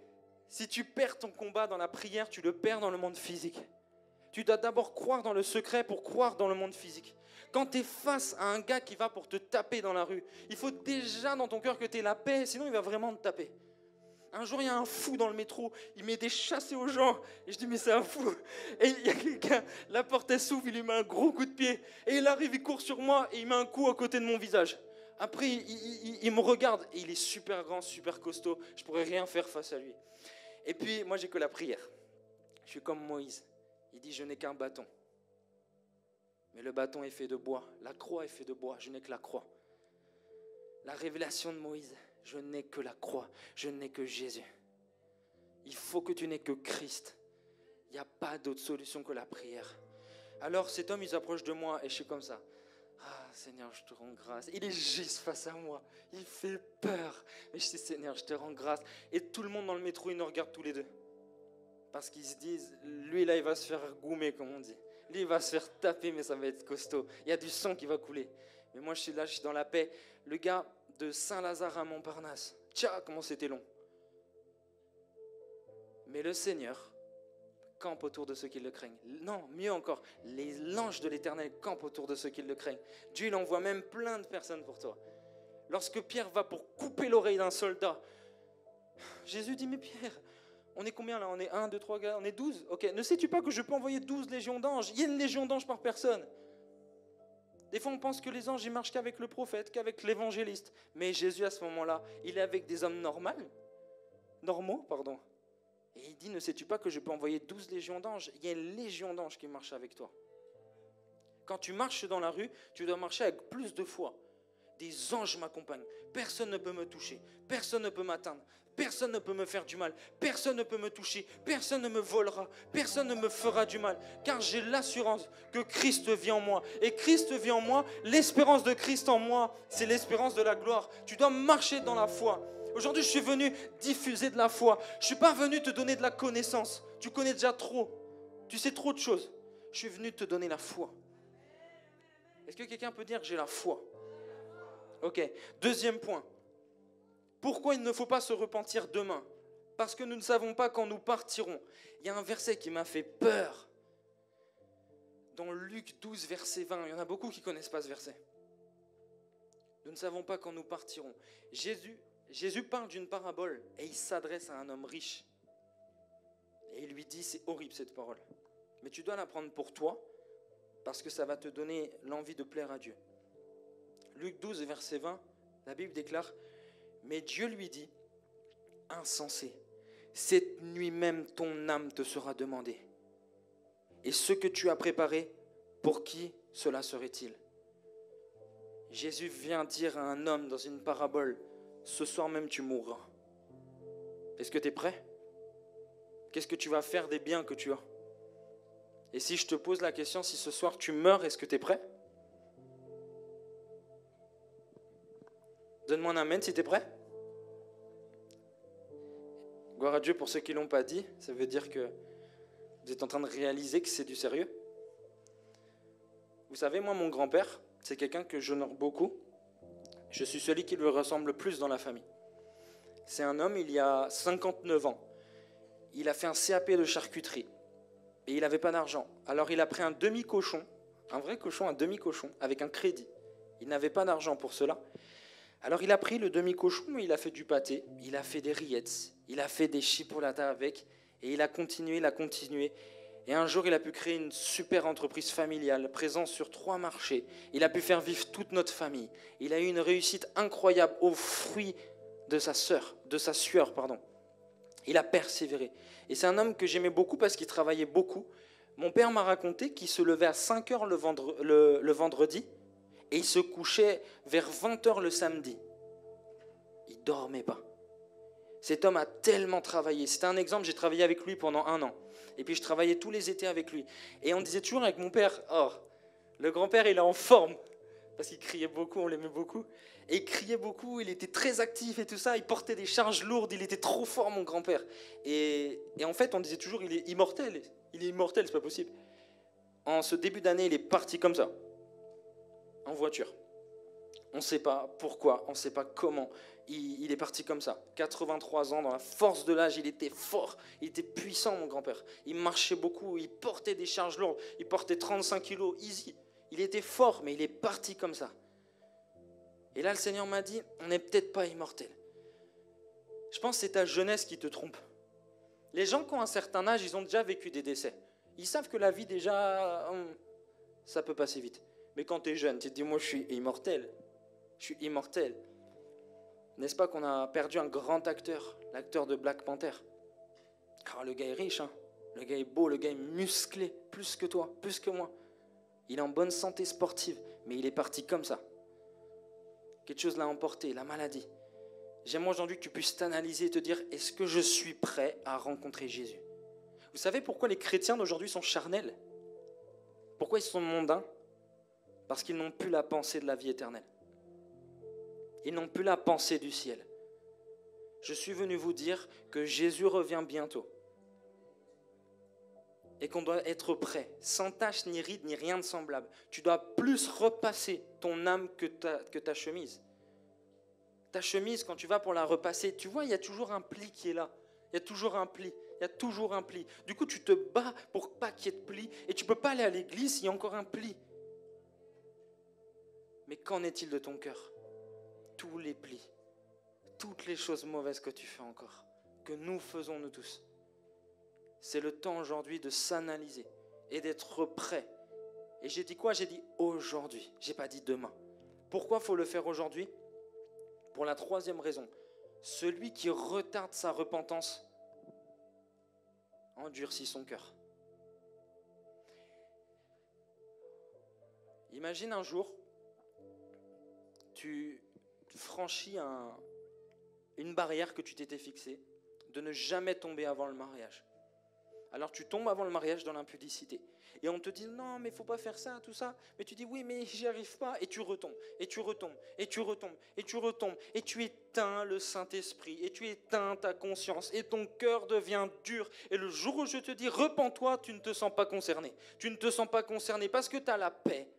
si tu perds ton combat dans la prière, tu le perds dans le monde physique. Tu dois d'abord croire dans le secret pour croire dans le monde physique. Quand tu es face à un gars qui va pour te taper dans la rue, il faut déjà dans ton cœur que tu aies la paix, sinon il va vraiment te taper. Un jour, il y a un fou dans le métro, il met des chassés aux gens. Et je dis, mais c'est un fou. Et il y a quelqu'un, la porte elle s'ouvre, il lui met un gros coup de pied. Et il arrive, il court sur moi et il met un coup à côté de mon visage. Après, il me regarde et il est super grand, super costaud. Je ne pourrais rien faire face à lui. Et puis, moi, j'ai que la prière. Je suis comme Moïse. Il dit, je n'ai qu'un bâton. Mais le bâton est fait de bois. La croix est faite de bois. Je n'ai que la croix. La révélation de Moïse. Je n'ai que la croix, je n'ai que Jésus. Il faut que tu n'aies que Christ. Il n'y a pas d'autre solution que la prière. Alors cet homme, il s'approche de moi et je suis comme ça. Ah Seigneur, je te rends grâce. Il est juste face à moi. Il fait peur. Mais je dis Seigneur, je te rends grâce. Et tout le monde dans le métro, ils nous regardent tous les deux. Parce qu'ils se disent, lui là, il va se faire goumer, comme on dit. Lui, il va se faire taper, mais ça va être costaud. Il y a du sang qui va couler. Mais moi, je suis là, je suis dans la paix. Le gars de Saint-Lazare à Montparnasse. Tiens, comment c'était long. Mais le Seigneur campe autour de ceux qui le craignent. Non, mieux encore, l'ange de l'Éternel campe autour de ceux qui le craignent. Dieu, il envoie même plein de personnes pour toi. Lorsque Pierre va pour couper l'oreille d'un soldat, Jésus dit, mais Pierre, on est combien là? On est 1, 2, 3 gars, on est 12. Ok, ne sais-tu pas que je peux envoyer 12 légions d'anges? Il y a une légion d'anges par personne. Des fois, on pense que les anges, ils marchent qu'avec le prophète, qu'avec l'évangéliste. Mais Jésus, à ce moment-là, il est avec des hommes normaux. Et il dit, ne sais-tu pas que je peux envoyer 12 légions d'anges? Il y a une légion d'anges qui marche avec toi. Quand tu marches dans la rue, tu dois marcher avec plus de foi. Des anges m'accompagnent. Personne ne peut me toucher. Personne ne peut m'atteindre. Personne ne peut me faire du mal. Personne ne peut me toucher. Personne ne me volera. Personne ne me fera du mal. Car j'ai l'assurance que Christ vit en moi. Et Christ vit en moi. L'espérance de Christ en moi, c'est l'espérance de la gloire. Tu dois marcher dans la foi. Aujourd'hui, je suis venu diffuser de la foi. Je ne suis pas venu te donner de la connaissance. Tu connais déjà trop. Tu sais trop de choses. Je suis venu te donner la foi. Est-ce que quelqu'un peut dire que j'ai la foi? Ok. Deuxième point. Pourquoi il ne faut pas se repentir demain? Parce que nous ne savons pas quand nous partirons. Il y a un verset qui m'a fait peur. Dans Luc 12, verset 20. Il y en a beaucoup qui ne connaissent pas ce verset. Nous ne savons pas quand nous partirons. Jésus parle d'une parabole et il s'adresse à un homme riche. Et il lui dit, c'est horrible cette parole. Mais tu dois la prendre pour toi parce que ça va te donner l'envie de plaire à Dieu. Luc 12, verset 20, la Bible déclare, « Mais Dieu lui dit, insensé, cette nuit même ton âme te sera demandée. Et ce que tu as préparé, pour qui cela serait-il » Jésus vient dire à un homme dans une parabole, « Ce soir même tu mourras. » Est-ce que tu es prêt? Qu'est-ce que tu vas faire des biens que tu as? Et si je te pose la question, si ce soir tu meurs, est-ce que tu es prêt? Donne-moi un amen si tu es prêt. Gloire à Dieu pour ceux qui ne l'ont pas dit. Ça veut dire que vous êtes en train de réaliser que c'est du sérieux. Vous savez, moi, mon grand-père, c'est quelqu'un que j'honore beaucoup. Je suis celui qui lui ressemble le plus dans la famille. C'est un homme, il y a 59 ans. Il a fait un CAP de charcuterie. Et il n'avait pas d'argent. Alors il a pris un demi-cochon, un vrai cochon, un demi-cochon, avec un crédit. Il n'avait pas d'argent pour cela. Alors il a pris le demi-cochon, il a fait du pâté, il a fait des rillettes, il a fait des chipolatas avec, et il a continué. Et un jour, il a pu créer une super entreprise familiale, présente sur 3 marchés. Il a pu faire vivre toute notre famille. Il a eu une réussite incroyable au fruit de sa sueur. Il a persévéré. Et c'est un homme que j'aimais beaucoup parce qu'il travaillait beaucoup. Mon père m'a raconté qu'il se levait à 5 heures le vendredi et il se couchait vers 20 heures le samedi. Il ne dormait pas. Cet homme a tellement travaillé. C'était un exemple, j'ai travaillé avec lui pendant 1 an. Et puis je travaillais tous les étés avec lui. Et on disait toujours avec mon père, oh, le grand-père il est en forme. Parce qu'il criait beaucoup, on l'aimait beaucoup. Et il criait beaucoup, il était très actif et tout ça. Il portait des charges lourdes, il était trop fort mon grand-père. Et en fait on disait toujours, il est immortel. Il est immortel, c'est pas possible. En ce début d'année, il est parti comme ça. En voiture. On ne sait pas pourquoi, on ne sait pas comment. Il est parti comme ça. 83 ans, dans la force de l'âge, il était fort, il était puissant, mon grand-père. Il marchait beaucoup, il portait des charges lourdes, il portait 35 kilos, easy. Il était fort, mais il est parti comme ça. Et là, le Seigneur m'a dit, on n'est peut-être pas immortel. Je pense que c'est ta jeunesse qui te trompe. Les gens qui ont un certain âge, ils ont déjà vécu des décès. Ils savent que la vie, déjà, ça peut passer vite. Mais quand tu es jeune, tu te dis, moi, je suis immortel. Je suis immortel. N'est-ce pas qu'on a perdu un grand acteur, l'acteur de Black Panther? Car le gars est riche, hein. Le gars est beau, le gars est musclé, plus que toi, plus que moi. Il est en bonne santé sportive, mais il est parti comme ça. Quelque chose l'a emporté, la maladie. J'aimerais aujourd'hui que tu puisses t'analyser et te dire, est-ce que je suis prêt à rencontrer Jésus? Vous savez pourquoi les chrétiens d'aujourd'hui sont charnels? Pourquoi ils sont mondains? Parce qu'ils n'ont plus la pensée de la vie éternelle. Ils n'ont plus la pensée du ciel. Je suis venu vous dire que Jésus revient bientôt. Et qu'on doit être prêt, sans tache ni ride ni rien de semblable. Tu dois plus repasser ton âme que ta chemise. Ta chemise, quand tu vas pour la repasser, tu vois, il y a toujours un pli qui est là. Il y a toujours un pli. Il y a toujours un pli. Du coup, tu te bats pour pas qu'il y ait de pli. Et tu ne peux pas aller à l'église s'il y a encore un pli. Mais qu'en est-il de ton cœur? Tous les plis, toutes les choses mauvaises que tu fais encore, que nous faisons nous tous. C'est le temps aujourd'hui de s'analyser et d'être prêt. Et j'ai dit quoi? J'ai dit aujourd'hui, j'ai pas dit demain. Pourquoi il faut le faire aujourd'hui? Pour la 3e raison. Celui qui retarde sa repentance endurcit son cœur. Imagine un jour, tu franchis une barrière que tu t'étais fixée, de ne jamais tomber avant le mariage. Alors tu tombes avant le mariage dans l'impudicité. Et on te dit non mais il ne faut pas faire ça, tout ça. Mais tu dis oui mais j'y arrive pas. Et tu retombes, et tu retombes, et tu retombes, et tu retombes. Et tu éteins le Saint-Esprit, et tu éteins ta conscience. Et ton cœur devient dur. Et le jour où je te dis repens-toi, tu ne te sens pas concerné. Tu ne te sens pas concerné parce que tu as la paix.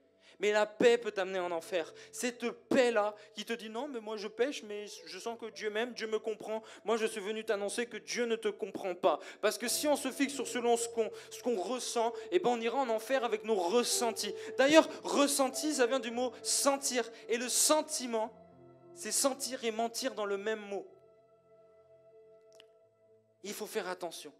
Mais la paix peut t'amener en enfer. Cette paix-là qui te dit non, mais moi je pêche, mais je sens que Dieu m'aime, Dieu me comprend. Moi je suis venu t'annoncer que Dieu ne te comprend pas. Parce que si on se fixe sur selon ce qu'on ressent, eh ben on ira en enfer avec nos ressentis. D'ailleurs, ressenti, ça vient du mot sentir. Et le sentiment, c'est sentir et mentir dans le même mot. Il faut faire attention.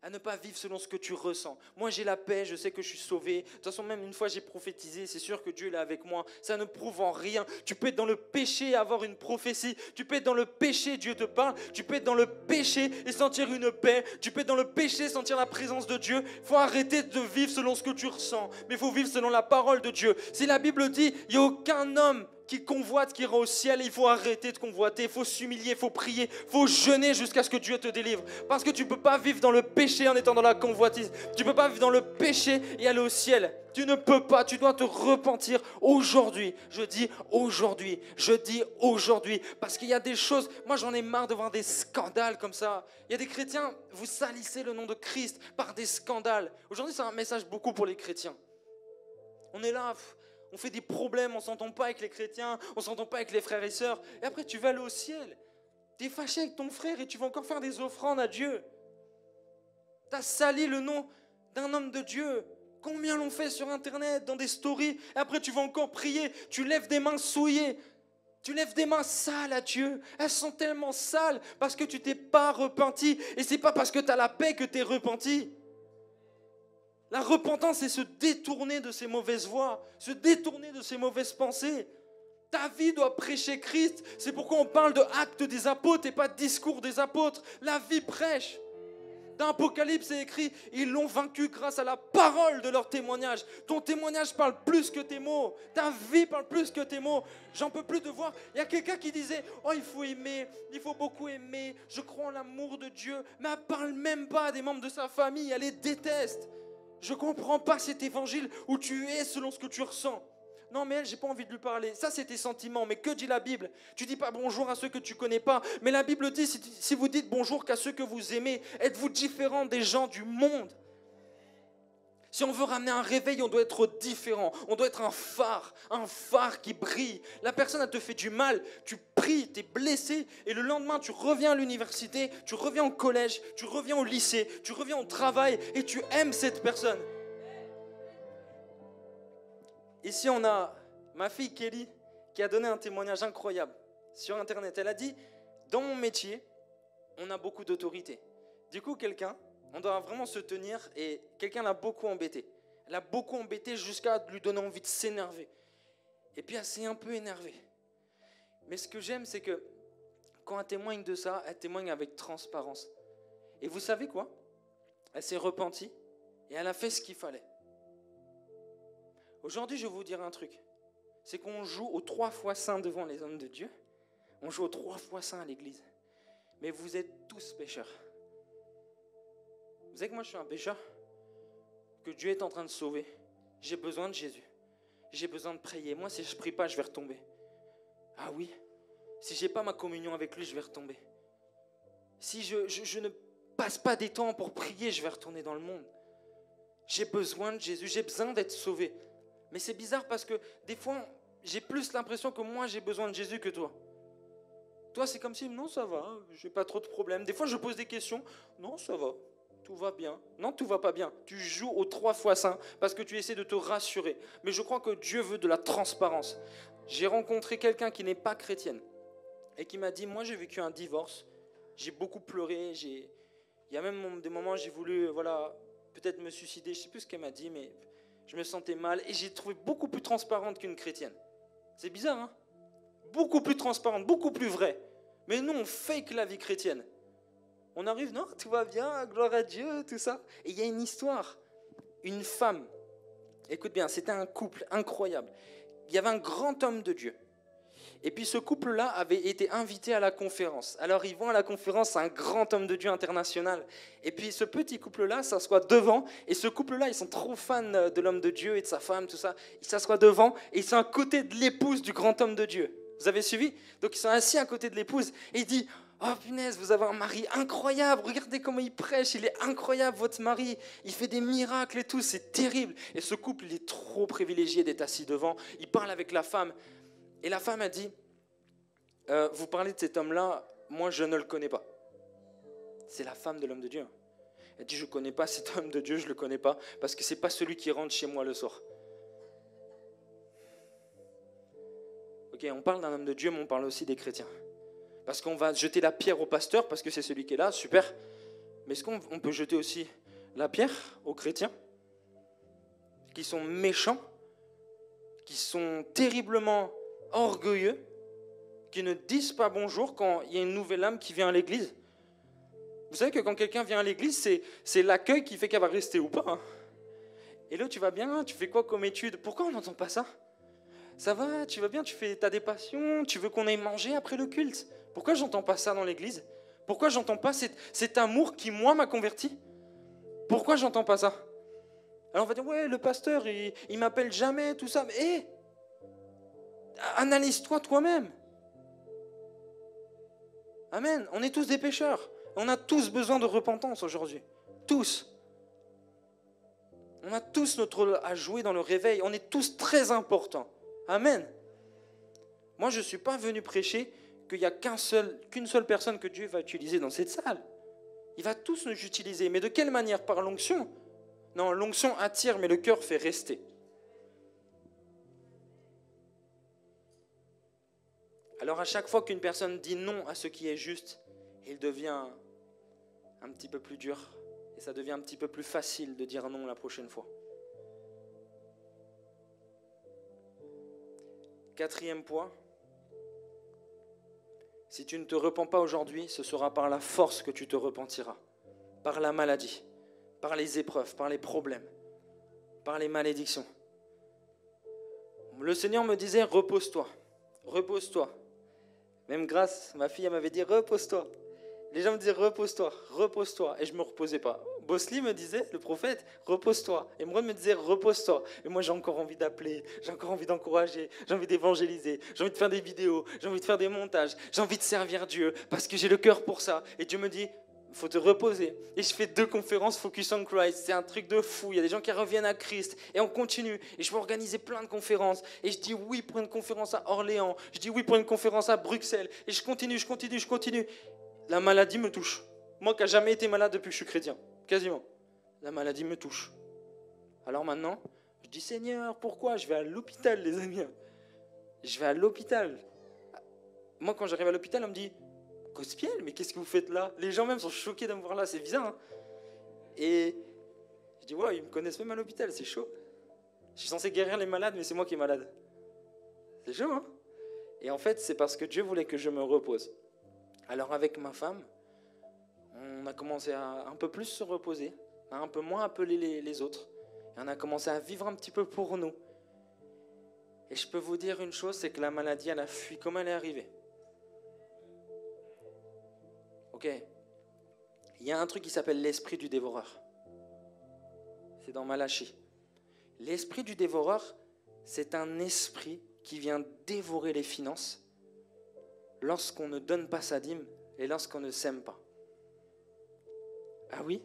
à ne pas vivre selon ce que tu ressens. Moi, j'ai la paix, je sais que je suis sauvé. De toute façon, même une fois, j'ai prophétisé, c'est sûr que Dieu est avec moi. Ça ne prouve en rien. Tu peux être dans le péché et avoir une prophétie. Tu peux être dans le péché, Dieu te parle. Tu peux être dans le péché et sentir une paix. Tu peux être dans le péché et sentir la présence de Dieu. Il faut arrêter de vivre selon ce que tu ressens, mais il faut vivre selon la parole de Dieu. Si la Bible dit, il n'y a aucun homme qui convoite, qui ira au ciel, il faut arrêter de convoiter, il faut s'humilier, il faut prier, il faut jeûner jusqu'à ce que Dieu te délivre. Parce que tu ne peux pas vivre dans le péché en étant dans la convoitise. Tu ne peux pas vivre dans le péché et aller au ciel. Tu ne peux pas, tu dois te repentir aujourd'hui. Je dis aujourd'hui, parce qu'il y a des choses, moi j'en ai marre de voir des scandales comme ça. Il y a des chrétiens, vous salissez le nom de Christ par des scandales. Aujourd'hui c'est un message beaucoup pour les chrétiens. On est là, on fait des problèmes, on ne s'entend pas avec les chrétiens, on ne s'entend pas avec les frères et sœurs. Et après, tu vas aller au ciel. Tu es fâché avec ton frère et tu vas encore faire des offrandes à Dieu. Tu as sali le nom d'un homme de Dieu. Combien l'ont fait sur Internet, dans des stories. Et après, tu vas encore prier. Tu lèves des mains souillées. Tu lèves des mains sales à Dieu. Elles sont tellement sales parce que tu t'es pas repenti. Et ce n'est pas parce que tu as la paix que tu es repenti. La repentance, c'est se détourner de ses mauvaises voies, se détourner de ses mauvaises pensées. Ta vie doit prêcher Christ. C'est pourquoi on parle de actes des apôtres et pas de discours des apôtres. La vie prêche. Dans Apocalypse, c'est écrit, ils l'ont vaincu grâce à la parole de leur témoignage. Ton témoignage parle plus que tes mots. Ta vie parle plus que tes mots. J'en peux plus de voir. Il y a quelqu'un qui disait, oh il faut aimer, il faut beaucoup aimer. Je crois en l'amour de Dieu. Mais elle ne parle même pas des membres de sa famille. Elle les déteste. Je ne comprends pas cet évangile où tu es selon ce que tu ressens. Non, mais elle, j'ai pas envie de lui parler. Ça, c'est tes sentiments. Mais que dit la Bible? Tu dis pas bonjour à ceux que tu connais pas. Mais la Bible dit, si vous dites bonjour qu'à ceux que vous aimez, êtes-vous différent des gens du monde? Si on veut ramener un réveil, on doit être différent. On doit être un phare qui brille. La personne, elle te fait du mal, tu pries, tu es blessé, et le lendemain, tu reviens à l'université, tu reviens au collège, tu reviens au lycée, tu reviens au travail, et tu aimes cette personne. Ici, on a ma fille Kelly qui a donné un témoignage incroyable sur Internet. Elle a dit, dans mon métier, on a beaucoup d'autorité. Du coup, on doit vraiment se tenir et quelqu'un l'a beaucoup embêtée. Elle l'a beaucoup embêtée jusqu'à lui donner envie de s'énerver. Et puis, elle s'est un peu énervée. Mais ce que j'aime, c'est que quand elle témoigne de ça, elle témoigne avec transparence. Et vous savez quoi? Elle s'est repentie et elle a fait ce qu'il fallait. Aujourd'hui, je vais vous dire un truc. C'est qu'on joue aux 3 fois saints devant les hommes de Dieu. On joue aux 3 fois saints à l'église. Mais vous êtes tous pécheurs. Vous savez que moi, je suis un pécheur, que Dieu est en train de sauver. J'ai besoin de Jésus. J'ai besoin de prier. Moi, si je ne prie pas, je vais retomber. Ah oui, si je n'ai pas ma communion avec lui, je vais retomber. Si je ne passe pas des temps pour prier, je vais retourner dans le monde. J'ai besoin de Jésus, j'ai besoin d'être sauvé. Mais c'est bizarre parce que des fois, j'ai plus l'impression que moi, j'ai besoin de Jésus que toi. Toi, c'est comme si, non, ça va, j'ai pas trop de problèmes. Des fois, je pose des questions, non, ça va, tout va bien. Non, tout va pas bien. Tu joues aux 3 fois saints parce que tu essaies de te rassurer. Mais je crois que Dieu veut de la transparence. J'ai rencontré quelqu'un qui n'est pas chrétienne et qui m'a dit, moi, j'ai vécu un divorce, j'ai beaucoup pleuré, il y a même des moments où j'ai voulu, peut-être me suicider, je ne sais plus ce qu'elle m'a dit, mais je me sentais mal et j'ai trouvé beaucoup plus transparente qu'une chrétienne. C'est bizarre, hein? Beaucoup plus transparente, beaucoup plus vraie. Mais nous, on fake la vie chrétienne. On arrive, non, tout va bien, gloire à Dieu, tout ça. Et il y a une histoire, une femme, écoute bien, c'était un couple incroyable. Il y avait un grand homme de Dieu. Et puis ce couple-là avait été invité à la conférence. Alors ils vont à la conférence, un grand homme de Dieu international. Et puis ce petit couple-là s'assoit devant. Et ce couple-là, ils sont trop fans de l'homme de Dieu et de sa femme, tout ça. Ils s'assoient devant et ils sont à côté de l'épouse du grand homme de Dieu. Vous avez suivi? Donc ils sont assis à côté de l'épouse et il dit, oh punaise, vous avez un mari incroyable, regardez comment il prêche, il est incroyable votre mari, il fait des miracles et tout, c'est terrible. Et ce couple, il est trop privilégié d'être assis devant, il parle avec la femme. Et la femme a dit, vous parlez de cet homme-là, moi je ne le connais pas. C'est la femme de l'homme de Dieu. Elle dit, je ne connais pas cet homme de Dieu, je ne le connais pas, parce que ce n'est pas celui qui rentre chez moi le soir. Ok, on parle d'un homme de Dieu, mais on parle aussi des chrétiens. Parce qu'on va jeter la pierre au pasteur, parce que c'est celui qui est là, super. Mais est-ce qu'on peut jeter aussi la pierre aux chrétiens qui sont méchants, qui sont terriblement orgueilleux, qui ne disent pas bonjour quand il y a une nouvelle âme qui vient à l'église? Vous savez que quand quelqu'un vient à l'église, c'est l'accueil qui fait qu'elle va rester ou pas. Et là, tu vas bien, tu fais quoi comme étude? Pourquoi on n'entend pas ça? Ça va, tu vas bien, t'as des passions, tu veux qu'on aille manger après le culte? Pourquoi j'entends pas ça dans l'église? Pourquoi j'entends pas cet amour qui, moi, m'a converti? Pourquoi j'entends pas ça? Alors on va dire, ouais, le pasteur, il m'appelle jamais, tout ça. Mais analyse-toi toi-même. Amen. On est tous des pécheurs. On a tous besoin de repentance aujourd'hui. Tous. On a tous notre rôle à jouer dans le réveil. On est tous très importants. Amen. Moi, je ne suis pas venu prêcher qu'il n'y a qu'une seule personne que Dieu va utiliser dans cette salle. Il va tous nous utiliser. Mais de quelle manière? Par l'onction? Non, l'onction attire, mais le cœur fait rester. Alors à chaque fois qu'une personne dit non à ce qui est juste, il devient un petit peu plus dur. Et ça devient un petit peu plus facile de dire non la prochaine fois. 4e point, si tu ne te repens pas aujourd'hui, ce sera par la force que tu te repentiras, par la maladie, par les épreuves, par les problèmes, par les malédictions. Le Seigneur me disait, repose-toi, repose-toi. Même Grâce, ma fille, elle m'avait dit, repose-toi. Les gens me disaient, repose-toi, repose-toi. Et je ne me reposais pas. Bosley me disait, le prophète, repose-toi. Et moi, me disait, repose-toi. Et moi, j'ai encore envie d'appeler, j'ai encore envie d'encourager, j'ai envie d'évangéliser, j'ai envie de faire des vidéos, j'ai envie de faire des montages, j'ai envie de servir Dieu parce que j'ai le cœur pour ça. Et Dieu me dit, il faut te reposer. Et je fais 2 conférences Focus on Christ. C'est un truc de fou. Il y a des gens qui reviennent à Christ. Et on continue. Et je peux organiser plein de conférences. Et je dis oui pour une conférence à Orléans. Je dis oui pour une conférence à Bruxelles. Et je continue. La maladie me touche. Moi qui n'ai jamais été malade depuis que je suis chrétien. Quasiment. La maladie me touche. Alors maintenant, je dis Seigneur, pourquoi? Je vais à l'hôpital, les amis. Je vais à l'hôpital. Moi, quand j'arrive à l'hôpital, on me dit Cospiel, mais qu'est-ce que vous faites là? Les gens même sont choqués de me voir là, c'est bizarre. Hein, et je dis, ouais, ils me connaissent même à l'hôpital, c'est chaud. Je suis censé guérir les malades, mais c'est moi qui est malade. C'est chaud, hein? Et en fait, c'est parce que Dieu voulait que je me repose. Alors avec ma femme, on a commencé à un peu plus se reposer, à un peu moins appeler les autres. Et on a commencé à vivre un petit peu pour nous. Et je peux vous dire une chose, c'est que la maladie, elle a fui comme elle est arrivée. Ok, il y a un truc qui s'appelle l'esprit du dévoreur. C'est dans Malachie. L'esprit du dévoreur, c'est un esprit qui vient dévorer les finances lorsqu'on ne donne pas sa dîme et lorsqu'on ne sème pas. Ah oui,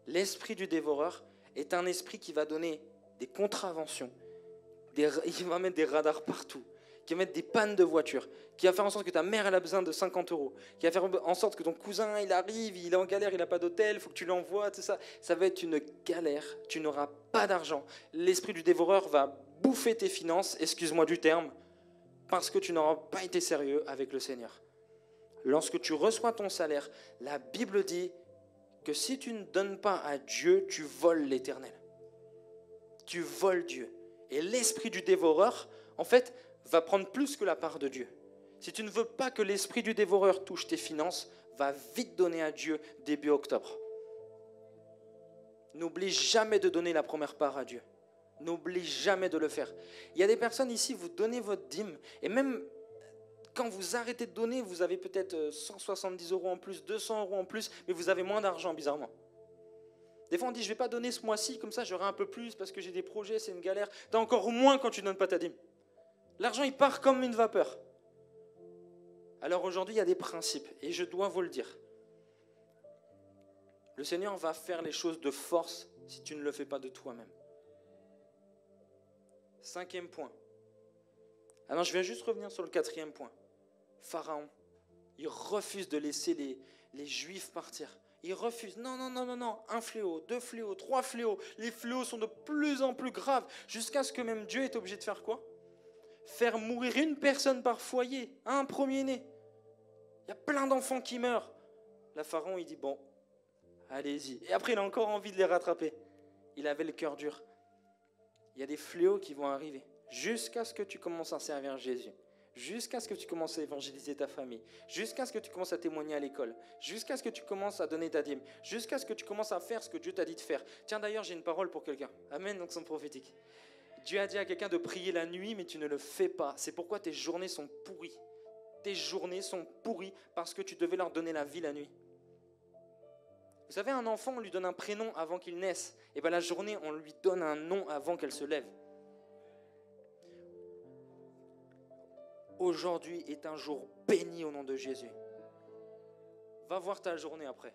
l'esprit du dévoreur est un esprit qui va donner des contraventions, il va mettre des radars partout, qui va mettre des pannes de voiture, qui va faire en sorte que ta mère elle a besoin de 50 €, qui va faire en sorte que ton cousin il arrive, il est en galère, il n'a pas d'hôtel, il faut que tu l'envoies, tout ça. Ça va être une galère, tu n'auras pas d'argent. L'esprit du dévoreur va bouffer tes finances, excuse-moi du terme, parce que tu n'auras pas été sérieux avec le Seigneur. Lorsque tu reçois ton salaire, la Bible dit que si tu ne donnes pas à Dieu, tu voles l'Éternel. Tu voles Dieu. Et l'esprit du dévoreur, en fait, va prendre plus que la part de Dieu. Si tu ne veux pas que l'esprit du dévoreur touche tes finances, va vite donner à Dieu début octobre. N'oublie jamais de donner la première part à Dieu. N'oublie jamais de le faire. Il y a des personnes ici, vous donnez votre dîme, et même quand vous arrêtez de donner, vous avez peut-être 170 € en plus, 200 € en plus, mais vous avez moins d'argent, bizarrement. Des fois, on dit, je ne vais pas donner ce mois-ci, comme ça, j'aurai un peu plus, parce que j'ai des projets, c'est une galère. Tu as encore moins quand tu ne donnes pas ta dîme. L'argent, il part comme une vapeur. Alors aujourd'hui, il y a des principes, et je dois vous le dire. Le Seigneur va faire les choses de force si tu ne le fais pas de toi-même. 5e point. Alors, je viens juste revenir sur le 4e point. Pharaon, il refuse de laisser les Juifs partir. Il refuse. Non. 1 fléau, 2 fléaux, 3 fléaux. Les fléaux sont de plus en plus graves, jusqu'à ce que même Dieu est obligé de faire quoi? Faire mourir une personne par foyer, un premier-né. Il y a plein d'enfants qui meurent. Là, Pharaon, il dit, bon, allez-y. Et après, il a encore envie de les rattraper. Il avait le cœur dur. Il y a des fléaux qui vont arriver jusqu'à ce que tu commences à servir Jésus, jusqu'à ce que tu commences à évangéliser ta famille, jusqu'à ce que tu commences à témoigner à l'école, jusqu'à ce que tu commences à donner ta dîme, jusqu'à ce que tu commences à faire ce que Dieu t'a dit de faire. Tiens, d'ailleurs, j'ai une parole pour quelqu'un. Amen, donc son prophétique. Dieu a dit à quelqu'un de prier la nuit, mais tu ne le fais pas. C'est pourquoi tes journées sont pourries. Tes journées sont pourries parce que tu devais leur donner la vie la nuit. Vous savez, un enfant, on lui donne un prénom avant qu'il naisse. Et bien la journée, on lui donne un nom avant qu'elle se lève. Aujourd'hui est un jour béni au nom de Jésus. Va voir ta journée après.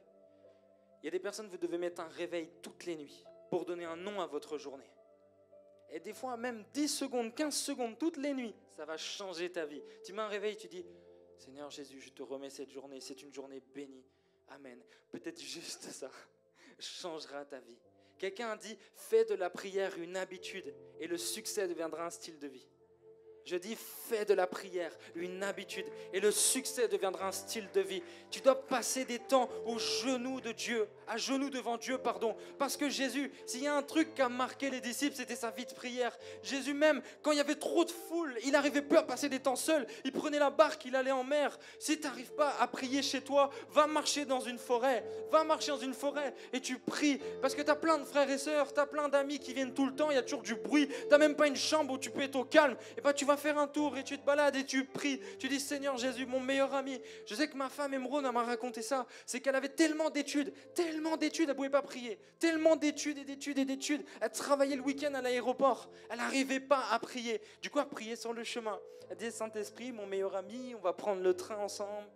Il y a des personnes, vous devez mettre un réveil toutes les nuits pour donner un nom à votre journée. Et des fois, même 10 secondes, 15 secondes, toutes les nuits, ça va changer ta vie. Tu mets un réveil, tu dis, Seigneur Jésus, je te remets cette journée, c'est une journée bénie. Amen. Peut-être juste ça changera ta vie. Quelqu'un a dit, fais de la prière une habitude et le succès deviendra un style de vie. Je dis, fais de la prière une habitude et le succès deviendra un style de vie. Tu dois passer des temps aux genoux de Dieu, à genoux devant Dieu, pardon. Parce que Jésus, s'il y a un truc qui a marqué les disciples, c'était sa vie de prière. Jésus même, quand il y avait trop de foule, il n'arrivait plus à passer des temps seul. Il prenait la barque, il allait en mer. Si tu n'arrives pas à prier chez toi, va marcher dans une forêt. Va marcher dans une forêt et tu pries. Parce que tu as plein de frères et sœurs, tu as plein d'amis qui viennent tout le temps, il y a toujours du bruit. Tu n'as même pas une chambre où tu peux être au calme. Et bien tu vas faire un tour et tu te balades et tu pries. Tu dis, Seigneur Jésus, mon meilleur ami. Je sais que ma femme Emeraude m'a raconté ça. C'est qu'elle avait tellement d'études, elle ne pouvait pas prier. Tellement d'études et d'études et d'études. Elle travaillait le week-end à l'aéroport. Elle n'arrivait pas à prier. Du coup, elle priait sur le chemin. Elle disait, Saint-Esprit, mon meilleur ami, on va prendre le train ensemble.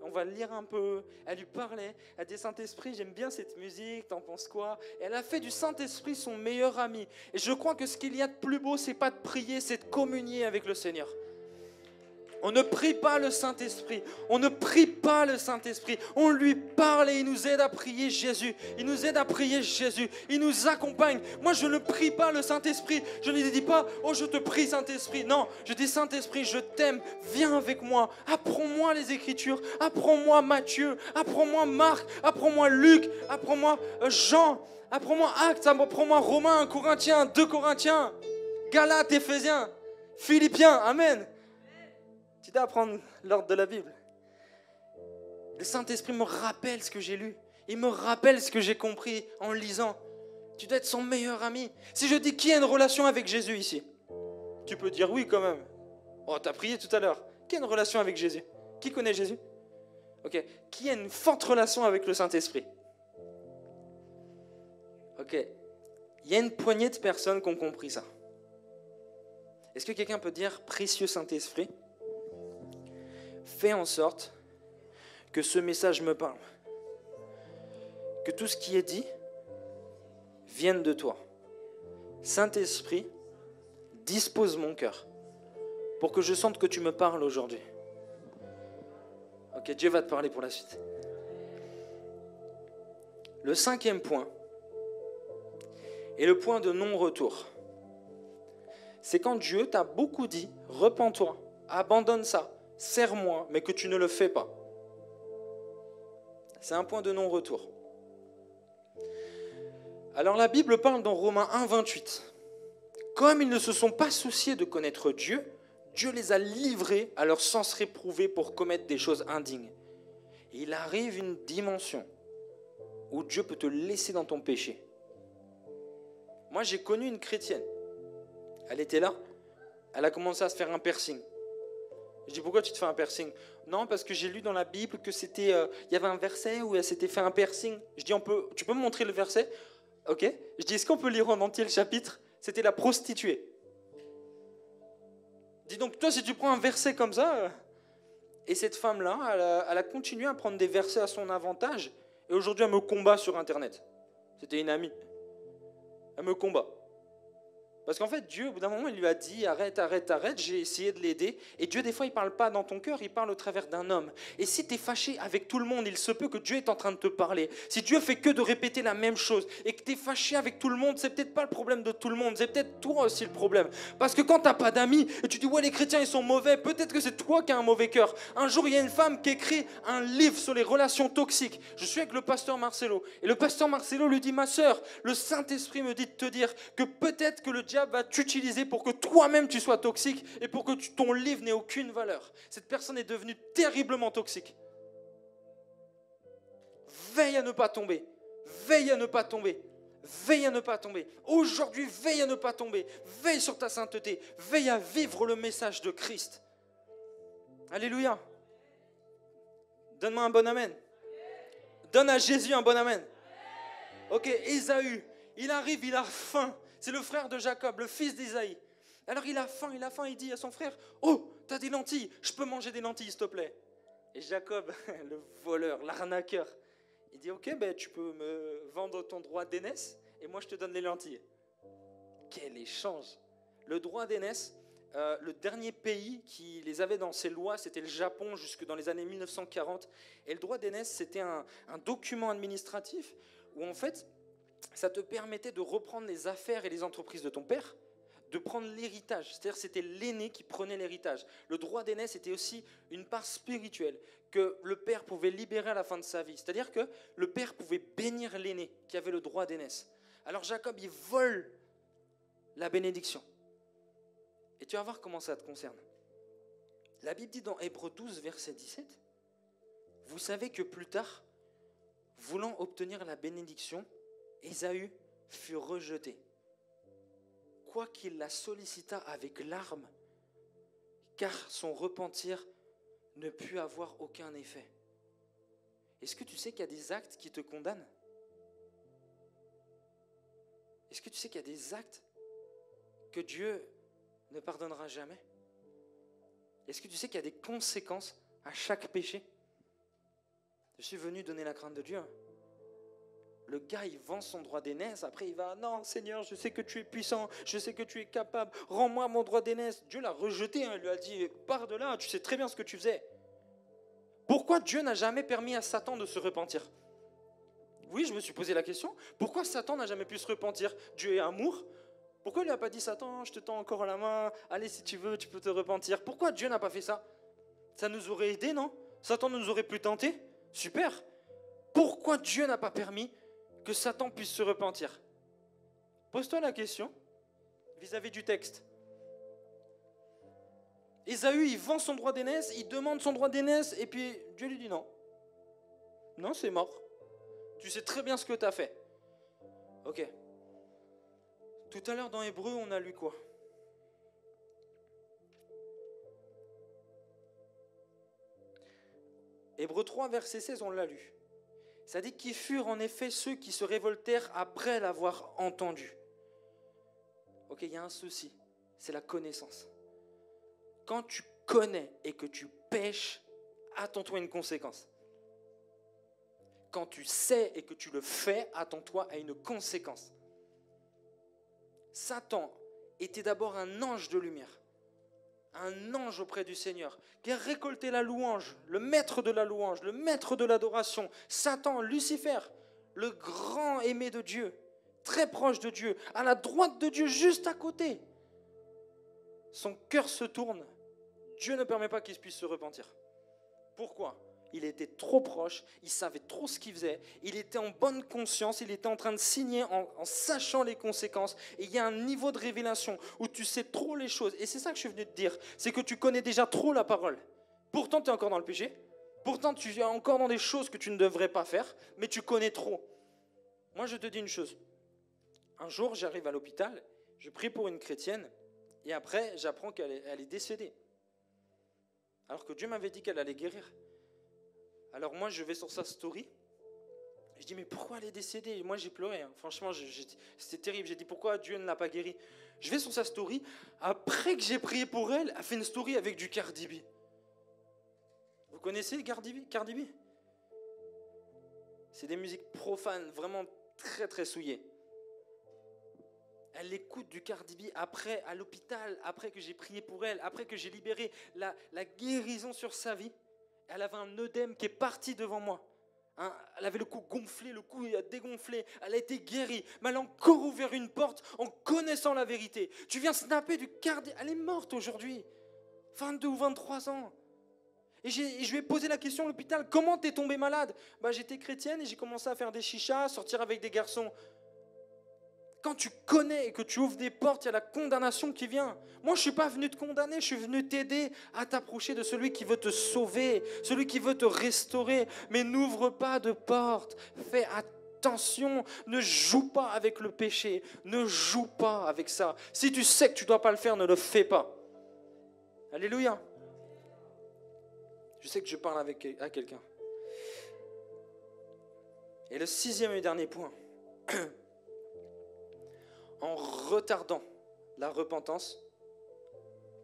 On va lire un peu. Elle lui parlait. Elle dit, Saint-Esprit, j'aime bien cette musique, t'en penses quoi? Et elle a fait du Saint-Esprit son meilleur ami. Et je crois que ce qu'il y a de plus beau, c'est pas de prier, c'est de communier avec le Seigneur. On ne prie pas le Saint-Esprit. On ne prie pas le Saint-Esprit. On lui parle et il nous aide à prier Jésus. Il nous aide à prier Jésus. Il nous accompagne. Moi, je ne prie pas le Saint-Esprit. Je ne lui dis pas, oh, je te prie, Saint-Esprit. Non, je dis, Saint-Esprit, je t'aime. Viens avec moi. Apprends-moi les Écritures. Apprends-moi Matthieu. Apprends-moi Marc. Apprends-moi Luc. Apprends-moi Jean. Apprends-moi Actes. Apprends-moi Romains, Corinthiens, 2 Corinthiens, Galates, Éphésiens, Philippiens. Amen. Tu dois apprendre l'ordre de la Bible. Le Saint-Esprit me rappelle ce que j'ai lu. Il me rappelle ce que j'ai compris en lisant. Tu dois être son meilleur ami. Si je dis qui a une relation avec Jésus ici, tu peux dire oui quand même. Oh, tu as prié tout à l'heure. Qui a une relation avec Jésus? Qui connaît Jésus? Ok. Qui a une forte relation avec le Saint-Esprit? Ok. Il y a une poignée de personnes qui ont compris ça. Est-ce que quelqu'un peut dire, précieux Saint-Esprit, fais en sorte que ce message me parle. Que tout ce qui est dit vienne de toi. Saint-Esprit, dispose mon cœur pour que je sente que tu me parles aujourd'hui. Ok, Dieu va te parler pour la suite. Le 5e point est le point de non-retour. C'est quand Dieu t'a beaucoup dit, repens-toi, abandonne ça, sers-moi, mais que tu ne le fais pas. C'est un point de non-retour. Alors la Bible parle dans Romains 1, 28. Comme ils ne se sont pas souciés de connaître Dieu, Dieu les a livrés à leur sens réprouvé pour commettre des choses indignes. Et il arrive une dimension où Dieu peut te laisser dans ton péché. Moi, j'ai connu une chrétienne. Elle était là. Elle a commencé à se faire un piercing. Je dis, pourquoi tu te fais un piercing? Non, parce que j'ai lu dans la Bible que c'était, y avait un verset où elle s'était fait un piercing. Je dis, tu peux me montrer le verset? Ok. Je dis, est-ce qu'on peut lire en entier le chapitre? C'était la prostituée. Dis donc, toi, si tu prends un verset comme ça, et cette femme-là, elle a continué à prendre des versets à son avantage, et aujourd'hui, elle me combat sur Internet. C'était une amie. Elle me combat. Parce qu'en fait, Dieu, au bout d'un moment, il lui a dit, arrête, arrête, arrête, j'ai essayé de l'aider. Et Dieu, des fois, il ne parle pas dans ton cœur, il parle au travers d'un homme. Et si tu es fâché avec tout le monde, il se peut que Dieu est en train de te parler. Si Dieu fait que de répéter la même chose et que tu es fâché avec tout le monde, c'est peut-être pas le problème de tout le monde, c'est peut-être toi aussi le problème. Parce que quand tu n'as pas d'amis et tu dis, ouais, les chrétiens, ils sont mauvais, peut-être que c'est toi qui as un mauvais cœur. Un jour, il y a une femme qui écrit un livre sur les relations toxiques. Je suis avec le pasteur Marcelo. Et le pasteur Marcelo lui dit, ma sœur, le Saint-Esprit me dit de te dire que peut-être que le diable va t'utiliser pour que toi-même tu sois toxique et pour que ton livre n'ait aucune valeur. Cette personne est devenue terriblement toxique. Veille à ne pas tomber. Veille à ne pas tomber. Veille à ne pas tomber. Aujourd'hui, veille à ne pas tomber. Veille sur ta sainteté. Veille à vivre le message de Christ. Alléluia. Donne-moi un bon amen. Donne à Jésus un bon amen. Ok, Ésaü, il arrive, il a faim. C'est le frère de Jacob, le fils d'Ésaïe. Alors il a faim, il dit à son frère, oh, t'as des lentilles, je peux manger des lentilles, s'il te plaît. Et Jacob, le voleur, l'arnaqueur, il dit, ok, ben, tu peux me vendre ton droit d'aînesse et moi je te donne les lentilles. Quel échange. Le droit d'aînesse, le dernier pays qui les avait dans ses lois, c'était le Japon jusque dans les années 1940. Et le droit d'aînesse, c'était un document administratif où en fait, ça te permettait de reprendre les affaires et les entreprises de ton père, de prendre l'héritage. C'est-à-dire que c'était l'aîné qui prenait l'héritage. Le droit d'aînesse était aussi une part spirituelle que le père pouvait libérer à la fin de sa vie. C'est-à-dire que le père pouvait bénir l'aîné qui avait le droit d'aînesse. Alors Jacob, il vole la bénédiction. Et tu vas voir comment ça te concerne. La Bible dit dans Hébreux 12, verset 17, « Vous savez que plus tard, voulant obtenir la bénédiction, Ésaü fut rejeté, quoiqu'il la sollicita avec larmes, car son repentir ne put avoir aucun effet. » Est-ce que tu sais qu'il y a des actes qui te condamnent? Est-ce que tu sais qu'il y a des actes que Dieu ne pardonnera jamais? Est-ce que tu sais qu'il y a des conséquences à chaque péché? Je suis venu donner la crainte de Dieu. Le gars, il vend son droit d'aînesse, après il va, non Seigneur, je sais que tu es puissant, je sais que tu es capable, rends-moi mon droit d'aînesse. Dieu l'a rejeté, il lui a dit, pars de là, tu sais très bien ce que tu faisais. Pourquoi Dieu n'a jamais permis à Satan de se repentir? Oui, je me suis posé la question, pourquoi Satan n'a jamais pu se repentir? Dieu est amour. Pourquoi il lui a pas dit, Satan, je te tends encore la main, allez si tu veux, tu peux te repentir? Pourquoi Dieu n'a pas fait ça? Ça nous aurait aidé, non? Satan nous aurait plus tenté? Super. Pourquoi Dieu n'a pas permis que Satan puisse se repentir? Pose-toi la question vis-à-vis du texte. Ésaü, il vend son droit d'aînesse, il demande son droit d'aînesse, et puis Dieu lui dit non. Non, c'est mort. Tu sais très bien ce que tu as fait. Ok. Tout à l'heure dans Hébreux, on a lu quoi? Hébreux 3, verset 16, on l'a lu. Ça dit qu'ils furent en effet ceux qui se révoltèrent après l'avoir entendu. Ok, il y a un souci, c'est la connaissance. Quand tu connais et que tu pêches, attends-toi à une conséquence. Quand tu sais et que tu le fais, attends-toi à une conséquence. Satan était d'abord un ange de lumière, un ange auprès du Seigneur, qui a récolté la louange, le maître de la louange, le maître de l'adoration. Satan, Lucifer, le grand aimé de Dieu, très proche de Dieu, à la droite de Dieu, juste à côté. Son cœur se tourne. Dieu ne permet pas qu'il puisse se repentir. Pourquoi? Il était trop proche, il savait trop ce qu'il faisait, il était en bonne conscience, il était en train de signer en sachant les conséquences. Et il y a un niveau de révélation où tu sais trop les choses. Et c'est ça que je suis venu te dire, c'est que tu connais déjà trop la parole. Pourtant, tu es encore dans le péché, pourtant, tu es encore dans des choses que tu ne devrais pas faire, mais tu connais trop. Moi, je te dis une chose. Un jour, j'arrive à l'hôpital, je prie pour une chrétienne, et après, j'apprends qu'elle est décédée. Alors que Dieu m'avait dit qu'elle allait guérir. Alors moi, je vais sur sa story. Je dis, mais pourquoi elle est décédée? Moi, j'ai pleuré. Hein. Franchement, c'était terrible. J'ai dit, pourquoi Dieu ne l'a pas guérie? Je vais sur sa story. Après que j'ai prié pour elle, elle fait une story avec du Cardi B. Vous connaissez Cardi B? C'est des musiques profanes, vraiment très, très souillées. elle écoute du Cardi B après à l'hôpital, après que j'ai prié pour elle, après que j'ai libéré la guérison sur sa vie. Elle avait un œdème qui est parti devant moi. Hein, elle avait le cou gonflé, le cou a dégonflé, elle a été guérie, mais elle a encore ouvert une porte en connaissant la vérité. Tu viens snapper du Cardi, elle est morte aujourd'hui, 22 ou 23 ans. Et je lui ai posé la question à l'hôpital, comment t'es tombée malade? J'étais chrétienne et j'ai commencé à faire des chichas, sortir avec des garçons. Quand tu connais et que tu ouvres des portes, il y a la condamnation qui vient. Moi, je ne suis pas venu te condamner, je suis venu t'aider à t'approcher de celui qui veut te sauver, celui qui veut te restaurer. Mais n'ouvre pas de porte, fais attention, ne joue pas avec le péché, ne joue pas avec ça. Si tu sais que tu ne dois pas le faire, ne le fais pas. Alléluia. Je sais que je parle à quelqu'un. Et le 6e et dernier point. En retardant la repentance,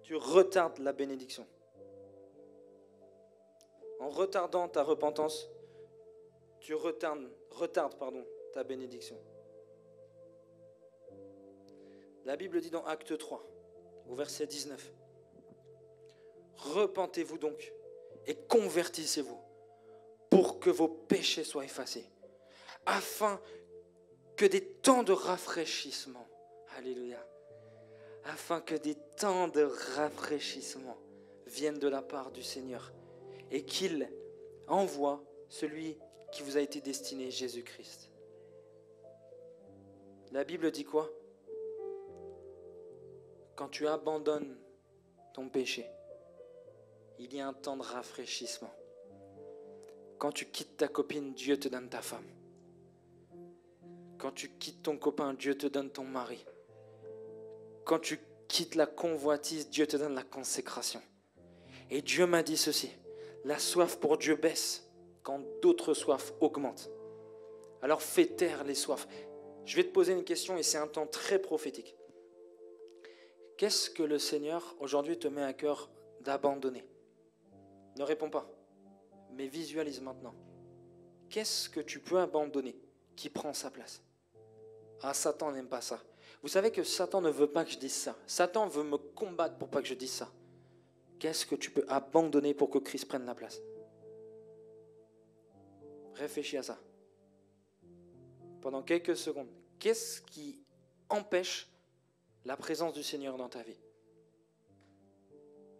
tu retardes la bénédiction. En retardant ta repentance, tu retardes ta bénédiction. La Bible dit dans Acte 3, au verset 19, « Repentez-vous donc et convertissez-vous pour que vos péchés soient effacés, afin que des temps de rafraîchissement, alléluia, afin que des temps de rafraîchissement viennent de la part du Seigneur et qu'il envoie celui qui vous a été destiné, Jésus-Christ. » La Bible dit quoi? Quand tu abandonnes ton péché, il y a un temps de rafraîchissement. Quand tu quittes ta copine, Dieu te donne ta femme. Quand tu quittes ton copain, Dieu te donne ton mari. Quand tu quittes la convoitise, Dieu te donne la consécration. Et Dieu m'a dit ceci, la soif pour Dieu baisse quand d'autres soifs augmentent. Alors fais taire les soifs. Je vais te poser une question et c'est un temps très prophétique. Qu'est-ce que le Seigneur aujourd'hui te met à cœur d'abandonner? Ne réponds pas, mais visualise maintenant. Qu'est-ce que tu peux abandonner qui prend sa place? Ah, Satan n'aime pas ça. Vous savez que Satan ne veut pas que je dise ça. Satan veut me combattre pour pas que je dise ça. Qu'est-ce que tu peux abandonner pour que Christ prenne la place? Réfléchis à ça. Pendant quelques secondes. Qu'est-ce qui empêche la présence du Seigneur dans ta vie?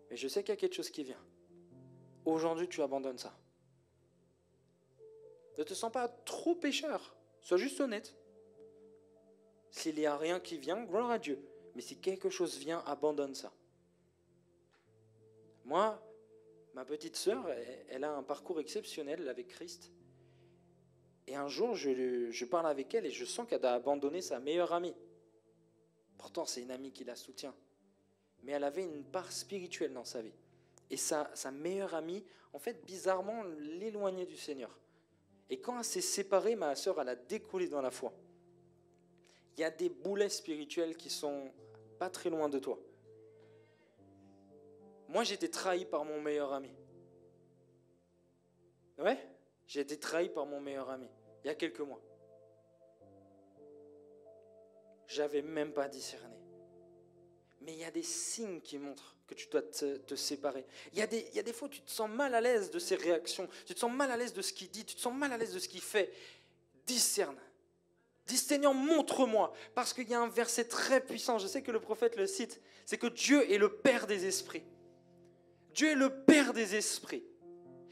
Mais je sais qu'il y a quelque chose qui vient. Aujourd'hui, tu abandonnes ça. Ne te sens pas trop pécheur. Sois juste honnête. S'il n'y a rien qui vient, gloire à Dieu. Mais si quelque chose vient, abandonne ça. Moi, ma petite sœur, elle a un parcours exceptionnel avec Christ. Et un jour, je parle avec elle et je sens qu'elle a abandonné sa meilleure amie. Pourtant, c'est une amie qui la soutient. Mais elle avait une part spirituelle dans sa vie. Et sa meilleure amie, en fait, bizarrement, l'éloignait du Seigneur. Et quand elle s'est séparée, ma sœur, elle a découlé dans la foi. Il y a des boulets spirituels qui sont pas très loin de toi. Moi, j'ai été trahi par mon meilleur ami. Ouais, j'ai été trahi par mon meilleur ami, il y a quelques mois. J'avais même pas discerné. Mais il y a des signes qui montrent que tu dois te séparer. Il y a des fois où tu te sens mal à l'aise de ses réactions, tu te sens mal à l'aise de ce qu'il dit, tu te sens mal à l'aise de ce qu'il fait. Discerne. Dis Seigneur, montre-moi, parce qu'il y a un verset très puissant, je sais que le prophète le cite, c'est que Dieu est le Père des esprits. Dieu est le Père des esprits.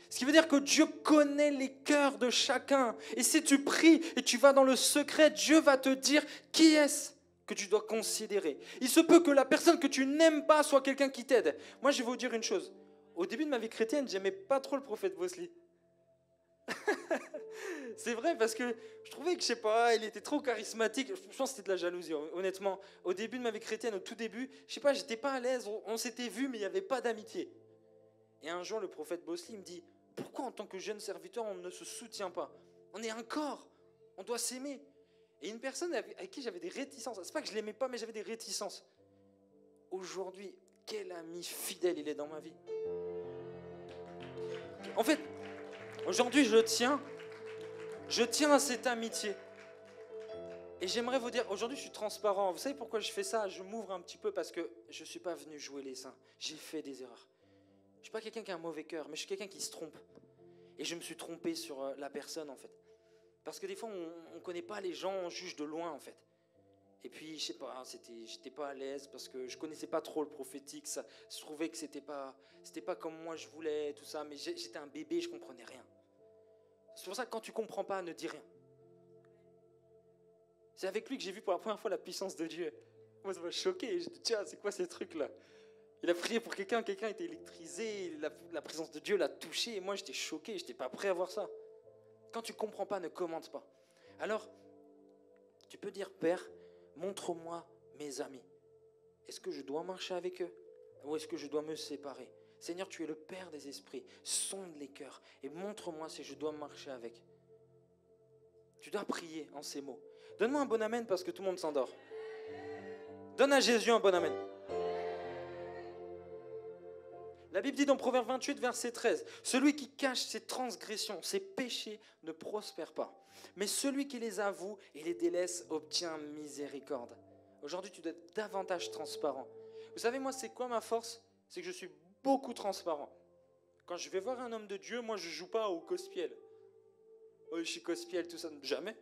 Ce qui veut dire que Dieu connaît les cœurs de chacun. Et si tu pries et tu vas dans le secret, Dieu va te dire qui est-ce que tu dois considérer. Il se peut que la personne que tu n'aimes pas soit quelqu'un qui t'aide. Moi, je vais vous dire une chose. Au début de ma vie chrétienne, j'aimais pas trop le prophète Bosley. C'est vrai parce que je trouvais que, je sais pas, il était trop charismatique. Je pense que c'était de la jalousie, honnêtement. Au début de ma vie chrétienne, au tout début, je sais pas, j'étais pas à l'aise. On s'était vus, mais il n'y avait pas d'amitié. Et un jour, le prophète Bosley me dit, pourquoi en tant que jeune serviteur, on ne se soutient pas? On est un corps, on doit s'aimer. Et une personne avec qui j'avais des réticences, c'est pas que je l'aimais pas, mais j'avais des réticences. Aujourd'hui, quel ami fidèle il est dans ma vie. En fait, aujourd'hui, je tiens à cette amitié. Et j'aimerais vous dire, aujourd'hui je suis transparent. Vous savez pourquoi je fais ça? Je m'ouvre un petit peu parce que je ne suis pas venu jouer les saints. J'ai fait des erreurs. Je ne suis pas quelqu'un qui a un mauvais cœur, mais je suis quelqu'un qui se trompe. Et je me suis trompé sur la personne en fait. Parce que des fois on ne connaît pas les gens, on juge de loin en fait. Et puis je sais pas, j'étais pas à l'aise parce que je connaissais pas trop le prophétique. Ça, je trouvais que c'était pas comme moi je voulais, tout ça. Mais j'étais un bébé, je comprenais rien. C'est pour ça que quand tu comprends pas, ne dis rien. C'est avec lui que j'ai vu pour la première fois la puissance de Dieu. Moi, ça m'a choqué. J'ai dit, tiens, c'est quoi ces trucs-là? Il a prié pour quelqu'un était électrisé, la présence de Dieu l'a touché. Et moi, j'étais choqué, je n'étais pas prêt à voir ça. Quand tu ne comprends pas, ne commente pas. Alors, tu peux dire, Père, montre-moi mes amis. Est-ce que je dois marcher avec eux? Ou est-ce que je dois me séparer? Seigneur, tu es le Père des esprits. Sonde les cœurs et montre-moi si je dois marcher avec. Tu dois prier en ces mots. Donne-moi un bon amen parce que tout le monde s'endort. Donne à Jésus un bon amen. La Bible dit dans Proverbe 28, verset 13, « Celui qui cache ses transgressions, ses péchés, ne prospère pas. Mais celui qui les avoue et les délaisse obtient miséricorde. » Aujourd'hui, tu dois être davantage transparent. Vous savez, moi, c'est quoi ma force? C'est que je suis beaucoup transparent. Quand je vais voir un homme de Dieu, moi, je ne joue pas au cospiel. Oh, je suis cospiel, tout ça. Jamais.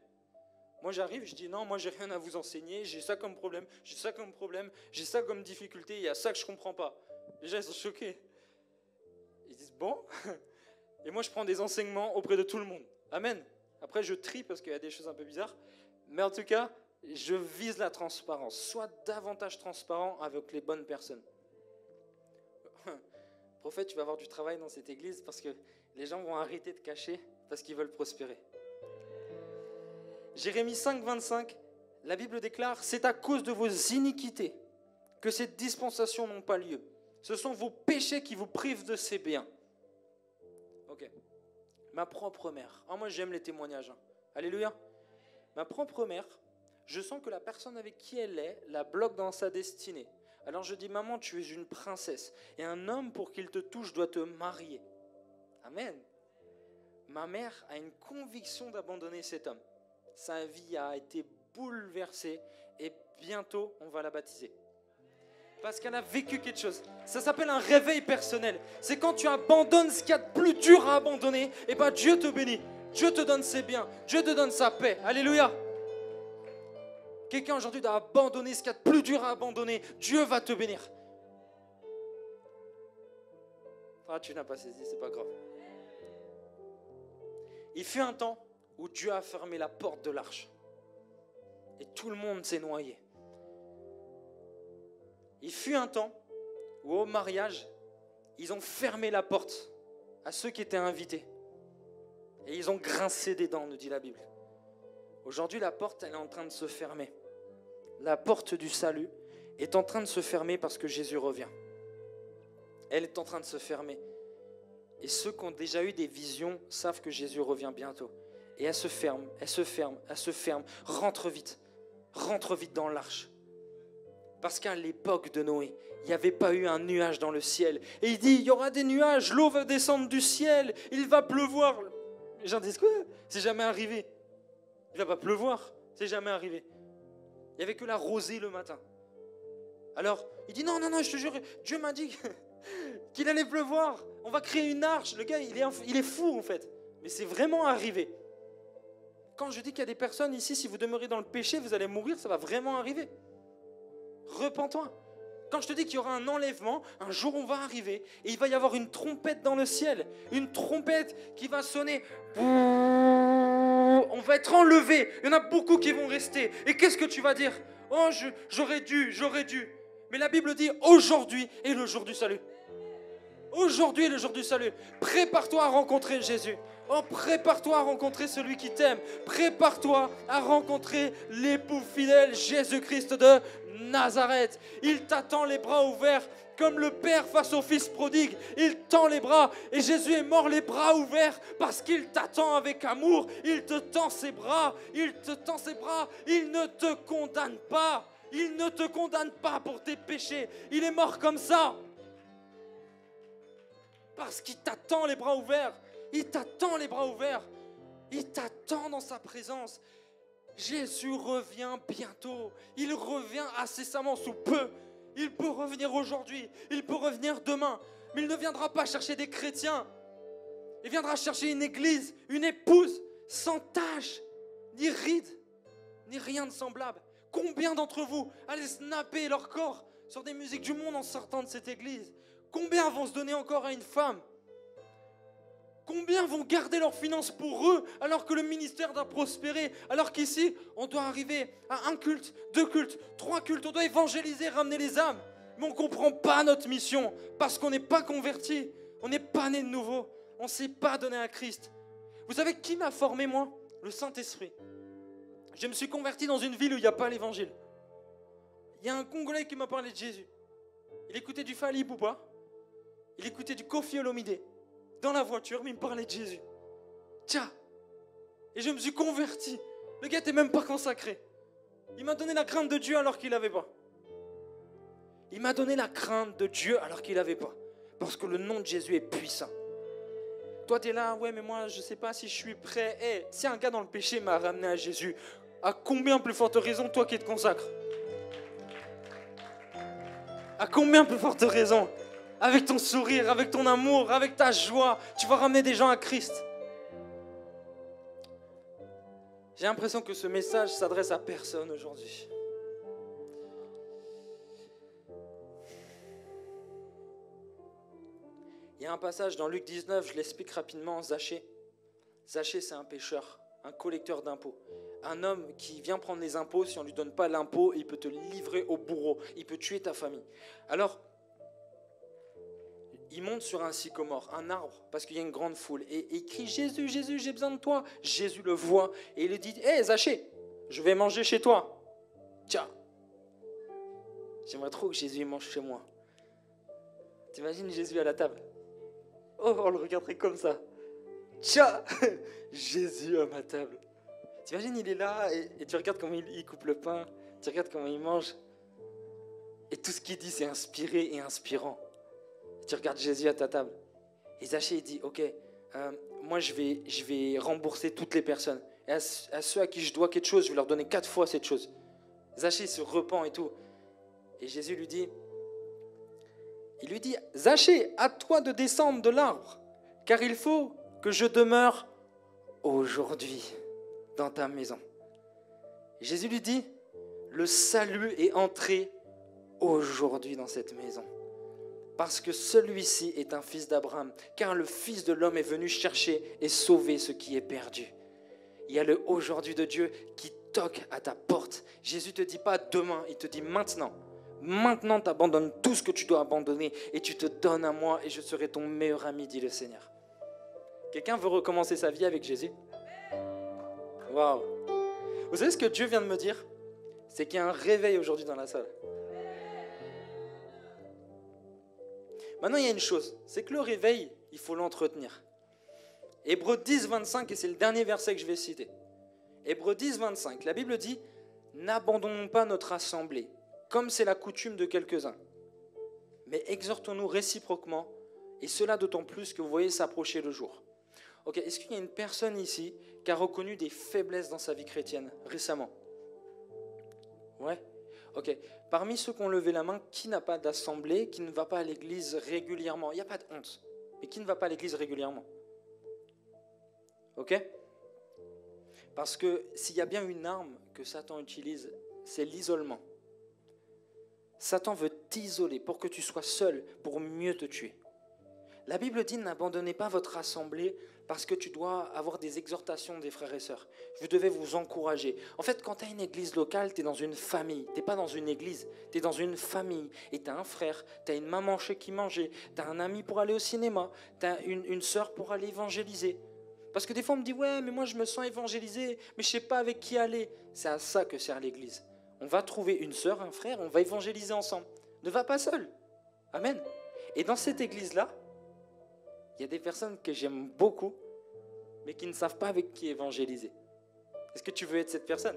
Moi, j'arrive, je dis non, moi, j'ai rien à vous enseigner, j'ai ça comme problème, j'ai ça comme difficulté, il y a ça que je ne comprends pas. Les gens, ils sont choqués. Ils disent bon. Et moi, je prends des enseignements auprès de tout le monde. Amen. Après, je trie parce qu'il y a des choses un peu bizarres. Mais en tout cas, je vise la transparence. Sois davantage transparent avec les bonnes personnes. Prophète, tu vas avoir du travail dans cette église parce que les gens vont arrêter de cacher parce qu'ils veulent prospérer. Jérémie 5, 25, la Bible déclare « C'est à cause de vos iniquités que ces dispensations n'ont pas lieu. Ce sont vos péchés qui vous privent de ces biens. » Ok. Ma propre mère. Oh, moi, j'aime les témoignages. Hein. Alléluia. Ma propre mère, je sens que la personne avec qui elle est la bloque dans sa destinée. Alors je dis « Maman, tu es une princesse. Et un homme, pour qu'il te touche, doit te marier. » Amen. Ma mère a une conviction d'abandonner cet homme. Sa vie a été bouleversée et bientôt on va la baptiser. Parce qu'elle a vécu quelque chose. Ça s'appelle un réveil personnel. C'est quand tu abandonnes ce qu'il y a de plus dur à abandonner, et bien Dieu te bénit. Dieu te donne ses biens. Dieu te donne sa paix. Alléluia. Quelqu'un aujourd'hui doit abandonner ce qu'il y a de plus dur à abandonner. Dieu va te bénir. Ah, tu n'as pas saisi, c'est pas grave. Il fut un temps où Dieu a fermé la porte de l'arche. Et tout le monde s'est noyé. Il fut un temps où au mariage, ils ont fermé la porte à ceux qui étaient invités. Et ils ont grincé des dents, nous dit la Bible. Aujourd'hui, la porte, elle est en train de se fermer. La porte du salut est en train de se fermer parce que Jésus revient. Elle est en train de se fermer. Et ceux qui ont déjà eu des visions savent que Jésus revient bientôt. Et elle se ferme, elle se ferme, elle se ferme. Rentre vite dans l'arche. Parce qu'à l'époque de Noé, il n'y avait pas eu un nuage dans le ciel. Et il dit, il y aura des nuages, l'eau va descendre du ciel, il va pleuvoir. Les gens disent quoi? C'est jamais arrivé. Il ne va pas pleuvoir, c'est jamais arrivé. Il n'y avait que la rosée le matin. Alors, il dit, non, je te jure, Dieu m'a dit qu'il allait pleuvoir. On va créer une arche. Le gars, il est fou en fait. Mais c'est vraiment arrivé. Quand je dis qu'il y a des personnes ici, si vous demeurez dans le péché, vous allez mourir, ça va vraiment arriver. Repens-toi. Quand je te dis qu'il y aura un enlèvement, un jour on va arriver et il va y avoir une trompette dans le ciel. Une trompette qui va sonner. On va être enlevé. Il y en a beaucoup qui vont rester. Et qu'est-ce que tu vas dire? Oh, j'aurais dû. Mais la Bible dit aujourd'hui est le jour du salut. Aujourd'hui est le jour du salut. Prépare-toi à rencontrer Jésus. Oh, prépare-toi à rencontrer celui qui t'aime. Prépare-toi à rencontrer l'époux fidèle Jésus-Christ de Nazareth. Il t'attend les bras ouverts comme le père face au fils prodigue. Il tend les bras et Jésus est mort les bras ouverts parce qu'il t'attend avec amour. Il te tend ses bras. Il te tend ses bras. Il ne te condamne pas. Il ne te condamne pas pour tes péchés. Il est mort comme ça. Parce qu'il t'attend les bras ouverts. Il t'attend les bras ouverts. Il t'attend dans sa présence. Jésus revient bientôt. Il revient incessamment sous peu. Il peut revenir aujourd'hui. Il peut revenir demain. Mais il ne viendra pas chercher des chrétiens. Il viendra chercher une église, une épouse, sans tache, ni ride, ni rien de semblable. Combien d'entre vous allaient snapper leur corps sur des musiques du monde en sortant de cette église? Combien vont se donner encore à une femme? Combien vont garder leurs finances pour eux alors que le ministère doit prospérer? Alors qu'ici, on doit arriver à 1 culte, 2 cultes, 3 cultes. On doit évangéliser, ramener les âmes. Mais on ne comprend pas notre mission parce qu'on n'est pas converti. On n'est pas né de nouveau. On ne s'est pas donné à Christ. Vous savez qui m'a formé, moi? Le Saint-Esprit. Je me suis converti dans une ville où il n'y a pas l'évangile. Il y a un Congolais qui m'a parlé de Jésus. Il écoutait du Fally Ipupa. Il écoutait du Koffi Olomide. Dans la voiture, mais il me parlait de Jésus. Tiens. Et je me suis converti. Le gars n'était même pas consacré. Il m'a donné la crainte de Dieu alors qu'il n'avait pas. Il m'a donné la crainte de Dieu alors qu'il n'avait pas. Parce que le nom de Jésus est puissant. Toi, tu es là, ouais, mais moi, je ne sais pas si je suis prêt. Hey, si un gars dans le péché m'a ramené à Jésus, à combien plus forte raison, toi qui te consacres? À combien plus forte raison? Avec ton sourire, avec ton amour, avec ta joie, tu vas ramener des gens à Christ. J'ai l'impression que ce message s'adresse à personne aujourd'hui. Il y a un passage dans Luc 19, je l'explique rapidement, Zachée. Zachée, c'est un pécheur, un collecteur d'impôts. Un homme qui vient prendre les impôts, si on ne lui donne pas l'impôt, il peut te livrer au bourreau, il peut tuer ta famille. Alors, il monte sur un sycomore, un arbre, parce qu'il y a une grande foule. Et il crie, Jésus, Jésus, j'ai besoin de toi. Jésus le voit et il lui dit, hé Zachée, je vais manger chez toi. Tiens, j'aimerais trop que Jésus mange chez moi. T'imagines Jésus à la table? Oh, on le regarderait comme ça. Tiens, Jésus à ma table. T'imagines, il est là et tu regardes comment il coupe le pain, tu regardes comment il mange. Et tout ce qu'il dit, c'est inspiré et inspirant. Tu regardes Jésus à ta table. Et Zachée, il dit, ok, moi je vais rembourser toutes les personnes. Et à ceux à qui je dois quelque chose, je vais leur donner 4 fois cette chose. Zachée se repent et tout. Et Jésus lui dit, Zachée, à toi de descendre de l'arbre, car il faut que je demeure aujourd'hui dans ta maison. Et Jésus lui dit, le salut est entré aujourd'hui dans cette maison. Parce que celui-ci est un fils d'Abraham, car le Fils de l'homme est venu chercher et sauver ce qui est perdu. Il y a le aujourd'hui de Dieu qui toque à ta porte. Jésus ne te dit pas demain, il te dit maintenant. Maintenant, tu abandonnes tout ce que tu dois abandonner et tu te donnes à moi et je serai ton meilleur ami, dit le Seigneur. Quelqu'un veut recommencer sa vie avec Jésus? Waouh! Vous savez ce que Dieu vient de me dire? C'est qu'il y a un réveil aujourd'hui dans la salle. Maintenant, il y a une chose, c'est que le réveil, il faut l'entretenir. Hébreux 10, 25, et c'est le dernier verset que je vais citer. Hébreux 10, 25, la Bible dit « N'abandonnons pas notre assemblée, comme c'est la coutume de quelques-uns, mais exhortons-nous réciproquement, et cela d'autant plus que vous voyez s'approcher le jour. » Ok, est-ce qu'il y a une personne ici qui a reconnu des faiblesses dans sa vie chrétienne récemment? Ouais. Ok. Parmi ceux qui ont levé la main, qui n'a pas d'assemblée, qui ne va pas à l'église régulièrement? Il n'y a pas de honte. Mais qui ne va pas à l'église régulièrement? Ok? Parce que s'il y a bien une arme que Satan utilise, c'est l'isolement. Satan veut t'isoler pour que tu sois seul, pour mieux te tuer. La Bible dit, n'abandonnez pas votre assemblée parce que tu dois avoir des exhortations des frères et sœurs. Vous devez vous encourager. En fait, quand tu as une église locale, tu es dans une famille. Tu n'es pas dans une église, tu es dans une famille. Et tu as un frère, tu as une maman chez qui manger, tu as un ami pour aller au cinéma, tu as une sœur pour aller évangéliser. Parce que des fois, on me dit, ouais, mais moi, je me sens évangélisé, mais je ne sais pas avec qui aller. C'est à ça que sert l'église. On va trouver une sœur, un frère, on va évangéliser ensemble. Ne va pas seul. Amen. Et dans cette église-là, il y a des personnes que j'aime beaucoup, mais qui ne savent pas avec qui évangéliser. Est-ce que tu veux être cette personne?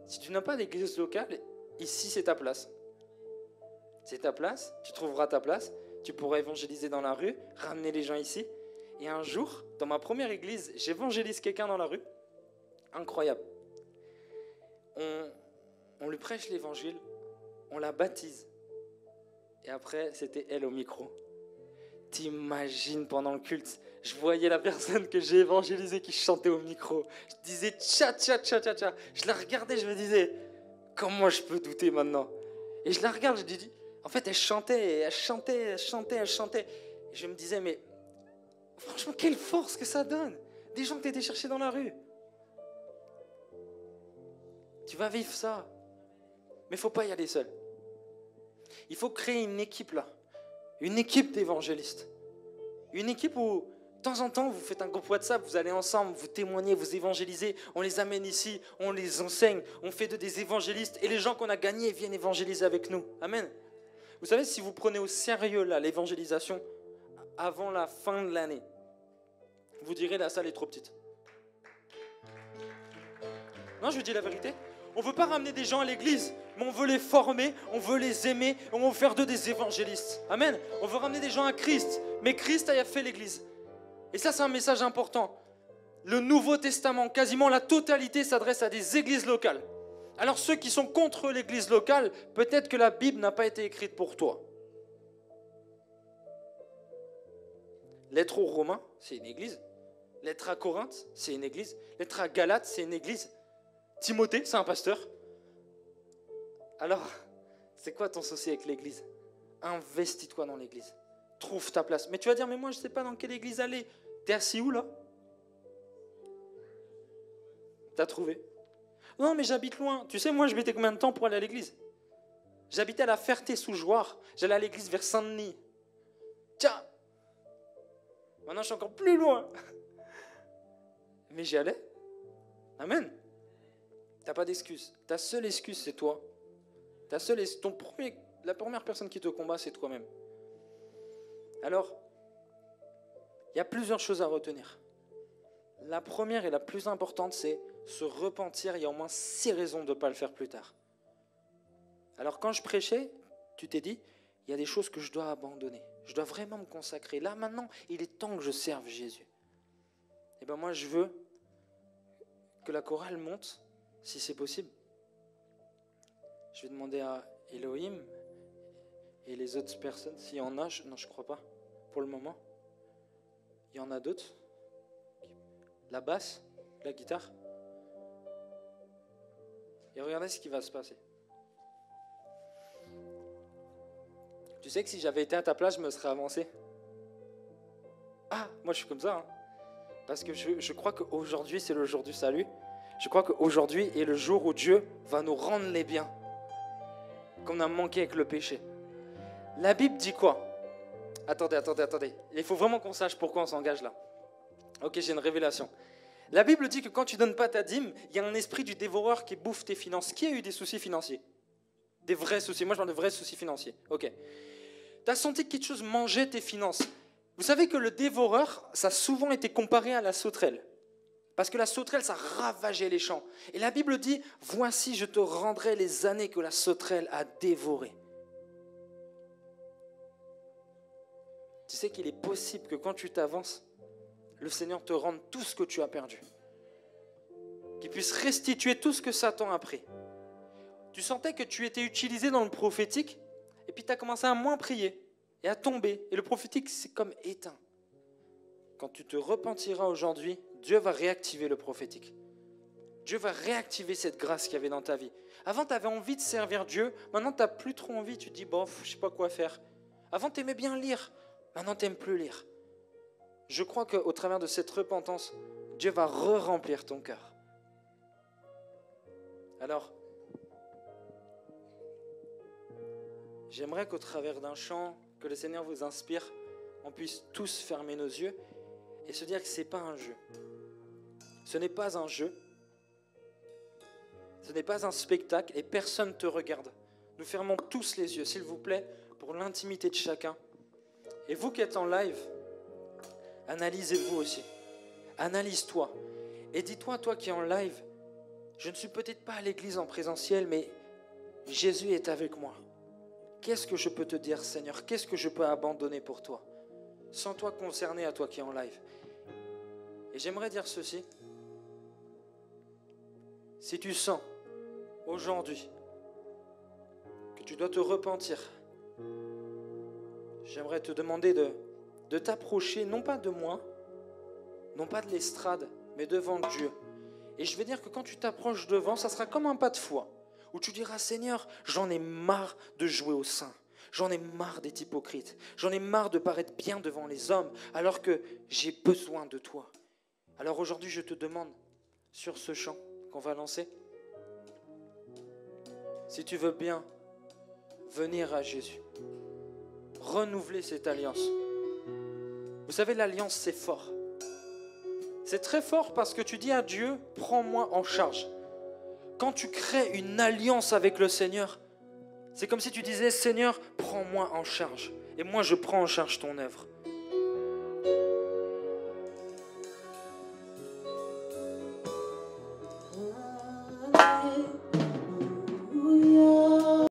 Si tu n'as pas d'église locale, ici c'est ta place. C'est ta place, tu trouveras ta place, tu pourras évangéliser dans la rue, ramener les gens ici. Et un jour, dans ma première église, j'évangélise quelqu'un dans la rue. incroyable. On lui prêche l'évangile, on la baptise. Et après, c'était elle au micro. T'imagines, pendant le culte, je voyais la personne que j'ai évangélisée qui chantait au micro. Je disais tcha, tcha, tcha, tcha, tcha. Je la regardais, je me disais, comment je peux douter maintenant? Et je la regarde, je dis, en fait, elle chantait. Et je me disais, mais franchement, quelle force que ça donne. Des gens que tu étais chercher dans la rue. Tu vas vivre ça. Mais il ne faut pas y aller seul. Il faut créer une équipe là. Une équipe d'évangélistes. Une équipe où, de temps en temps, vous faites un groupe WhatsApp, vous allez ensemble, vous témoignez, vous évangélisez, on les amène ici, on les enseigne, on fait d'eux des évangélistes. Et les gens qu'on a gagnés viennent évangéliser avec nous. Amen. Vous savez, si vous prenez au sérieux là, l'évangélisation, avant la fin de l'année, vous direz la salle est trop petite. Non, je vous dis la vérité. On ne veut pas ramener des gens à l'église, mais on veut les former, on veut les aimer, on veut faire d'eux des évangélistes. Amen. On veut ramener des gens à Christ, mais Christ a fait l'église. Et ça, c'est un message important. Le Nouveau Testament, quasiment la totalité s'adresse à des églises locales. Alors ceux qui sont contre l'église locale, peut-être que la Bible n'a pas été écrite pour toi. Lettre aux Romains, c'est une église. Lettre à Corinthe, c'est une église. Lettre à Galates, c'est une église. Timothée, c'est un pasteur. Alors, c'est quoi ton souci avec l'église? Investis-toi dans l'église. Trouve ta place. Mais tu vas dire, mais moi, je ne sais pas dans quelle église aller. T'es assis où, là? T'as trouvé? Non, mais j'habite loin. Tu sais, moi, je mettais combien de temps pour aller à l'église? J'habitais à la Ferté-sous-Jouarre. J'allais à l'église vers Saint-Denis. Tiens! Maintenant, je suis encore plus loin. Mais j'y allais. Amen. T'as pas d'excuse. Ta seule excuse, c'est toi. La première personne qui te combat, c'est toi-même. Alors, il y a plusieurs choses à retenir. La première et la plus importante, c'est se repentir. Il y a au moins 6 raisons de ne pas le faire plus tard. Alors, quand je prêchais, tu t'es dit, il y a des choses que je dois abandonner. Je dois vraiment me consacrer. Là, maintenant, il est temps que je serve Jésus. Et bien moi, je veux que la chorale monte, si c'est possible. Je vais demander à Elohim et les autres personnes, s'il y en a, non, je ne crois pas, pour le moment. Il y en a d'autres. La basse, la guitare. Et regardez ce qui va se passer. Tu sais que si j'avais été à ta place, je me serais avancé. Ah, moi je suis comme ça. Hein. Parce que je crois qu'aujourd'hui, c'est le jour du salut. Je crois qu'aujourd'hui est le jour où Dieu va nous rendre les biens qu'on a manqué avec le péché. La Bible dit quoi? Attendez. Il faut vraiment qu'on sache pourquoi on s'engage là. Ok, j'ai une révélation. La Bible dit que quand tu ne donnes pas ta dîme, il y a un esprit du dévoreur qui bouffe tes finances. Qui a eu des soucis financiers? Des vrais soucis. Moi, je parle de vrais soucis financiers. Ok. Tu as senti que quelque chose mangeait tes finances. Vous savez que le dévoreur, ça a souvent été comparé à la sauterelle. Parce que la sauterelle, ça ravageait les champs. Et la Bible dit, voici, je te rendrai les années que la sauterelle a dévorées. Tu sais qu'il est possible que quand tu t'avances, le Seigneur te rende tout ce que tu as perdu. Qu'il puisse restituer tout ce que Satan a pris. Tu sentais que tu étais utilisé dans le prophétique, et puis tu as commencé à moins prier, et à tomber. Et le prophétique, c'est comme éteint. Quand tu te repentiras aujourd'hui, Dieu va réactiver le prophétique. Dieu va réactiver cette grâce qu'il y avait dans ta vie. Avant, tu avais envie de servir Dieu. Maintenant, tu n'as plus trop envie. Tu te dis, bof, je ne sais pas quoi faire. Avant, tu aimais bien lire. Maintenant, tu n'aimes plus lire. Je crois qu'au travers de cette repentance, Dieu va re-remplir ton cœur. Alors, j'aimerais qu'au travers d'un chant, que le Seigneur vous inspire, on puisse tous fermer nos yeux et se dire que ce n'est pas un jeu. Ce n'est pas un jeu. Ce n'est pas un spectacle et personne ne te regarde. Nous fermons tous les yeux, s'il vous plaît, pour l'intimité de chacun. Et vous qui êtes en live, analysez-vous aussi. Analyse-toi. Et dis-toi, toi qui es en live, je ne suis peut-être pas à l'église en présentiel, mais Jésus est avec moi. Qu'est-ce que je peux te dire, Seigneur? Qu'est-ce que je peux abandonner pour toi? Sens-toi concerné à toi qui es en live. Et j'aimerais dire ceci. Si tu sens aujourd'hui que tu dois te repentir, j'aimerais te demander de t'approcher, non pas de moi, non pas de l'estrade, mais devant Dieu. Et je vais dire que quand tu t'approches devant, ça sera comme un pas de foi, où tu diras, Seigneur, j'en ai marre de jouer au saint. J'en ai marre d'être hypocrite. J'en ai marre de paraître bien devant les hommes, alors que j'ai besoin de toi. Alors aujourd'hui, je te demande, sur ce chant qu'on va lancer, si tu veux bien venir à Jésus, renouveler cette alliance. Vous savez, l'alliance, c'est fort. C'est très fort parce que tu dis à Dieu, prends-moi en charge. Quand tu crées une alliance avec le Seigneur, c'est comme si tu disais, Seigneur, prends-moi en charge. Et moi, je prends en charge ton œuvre.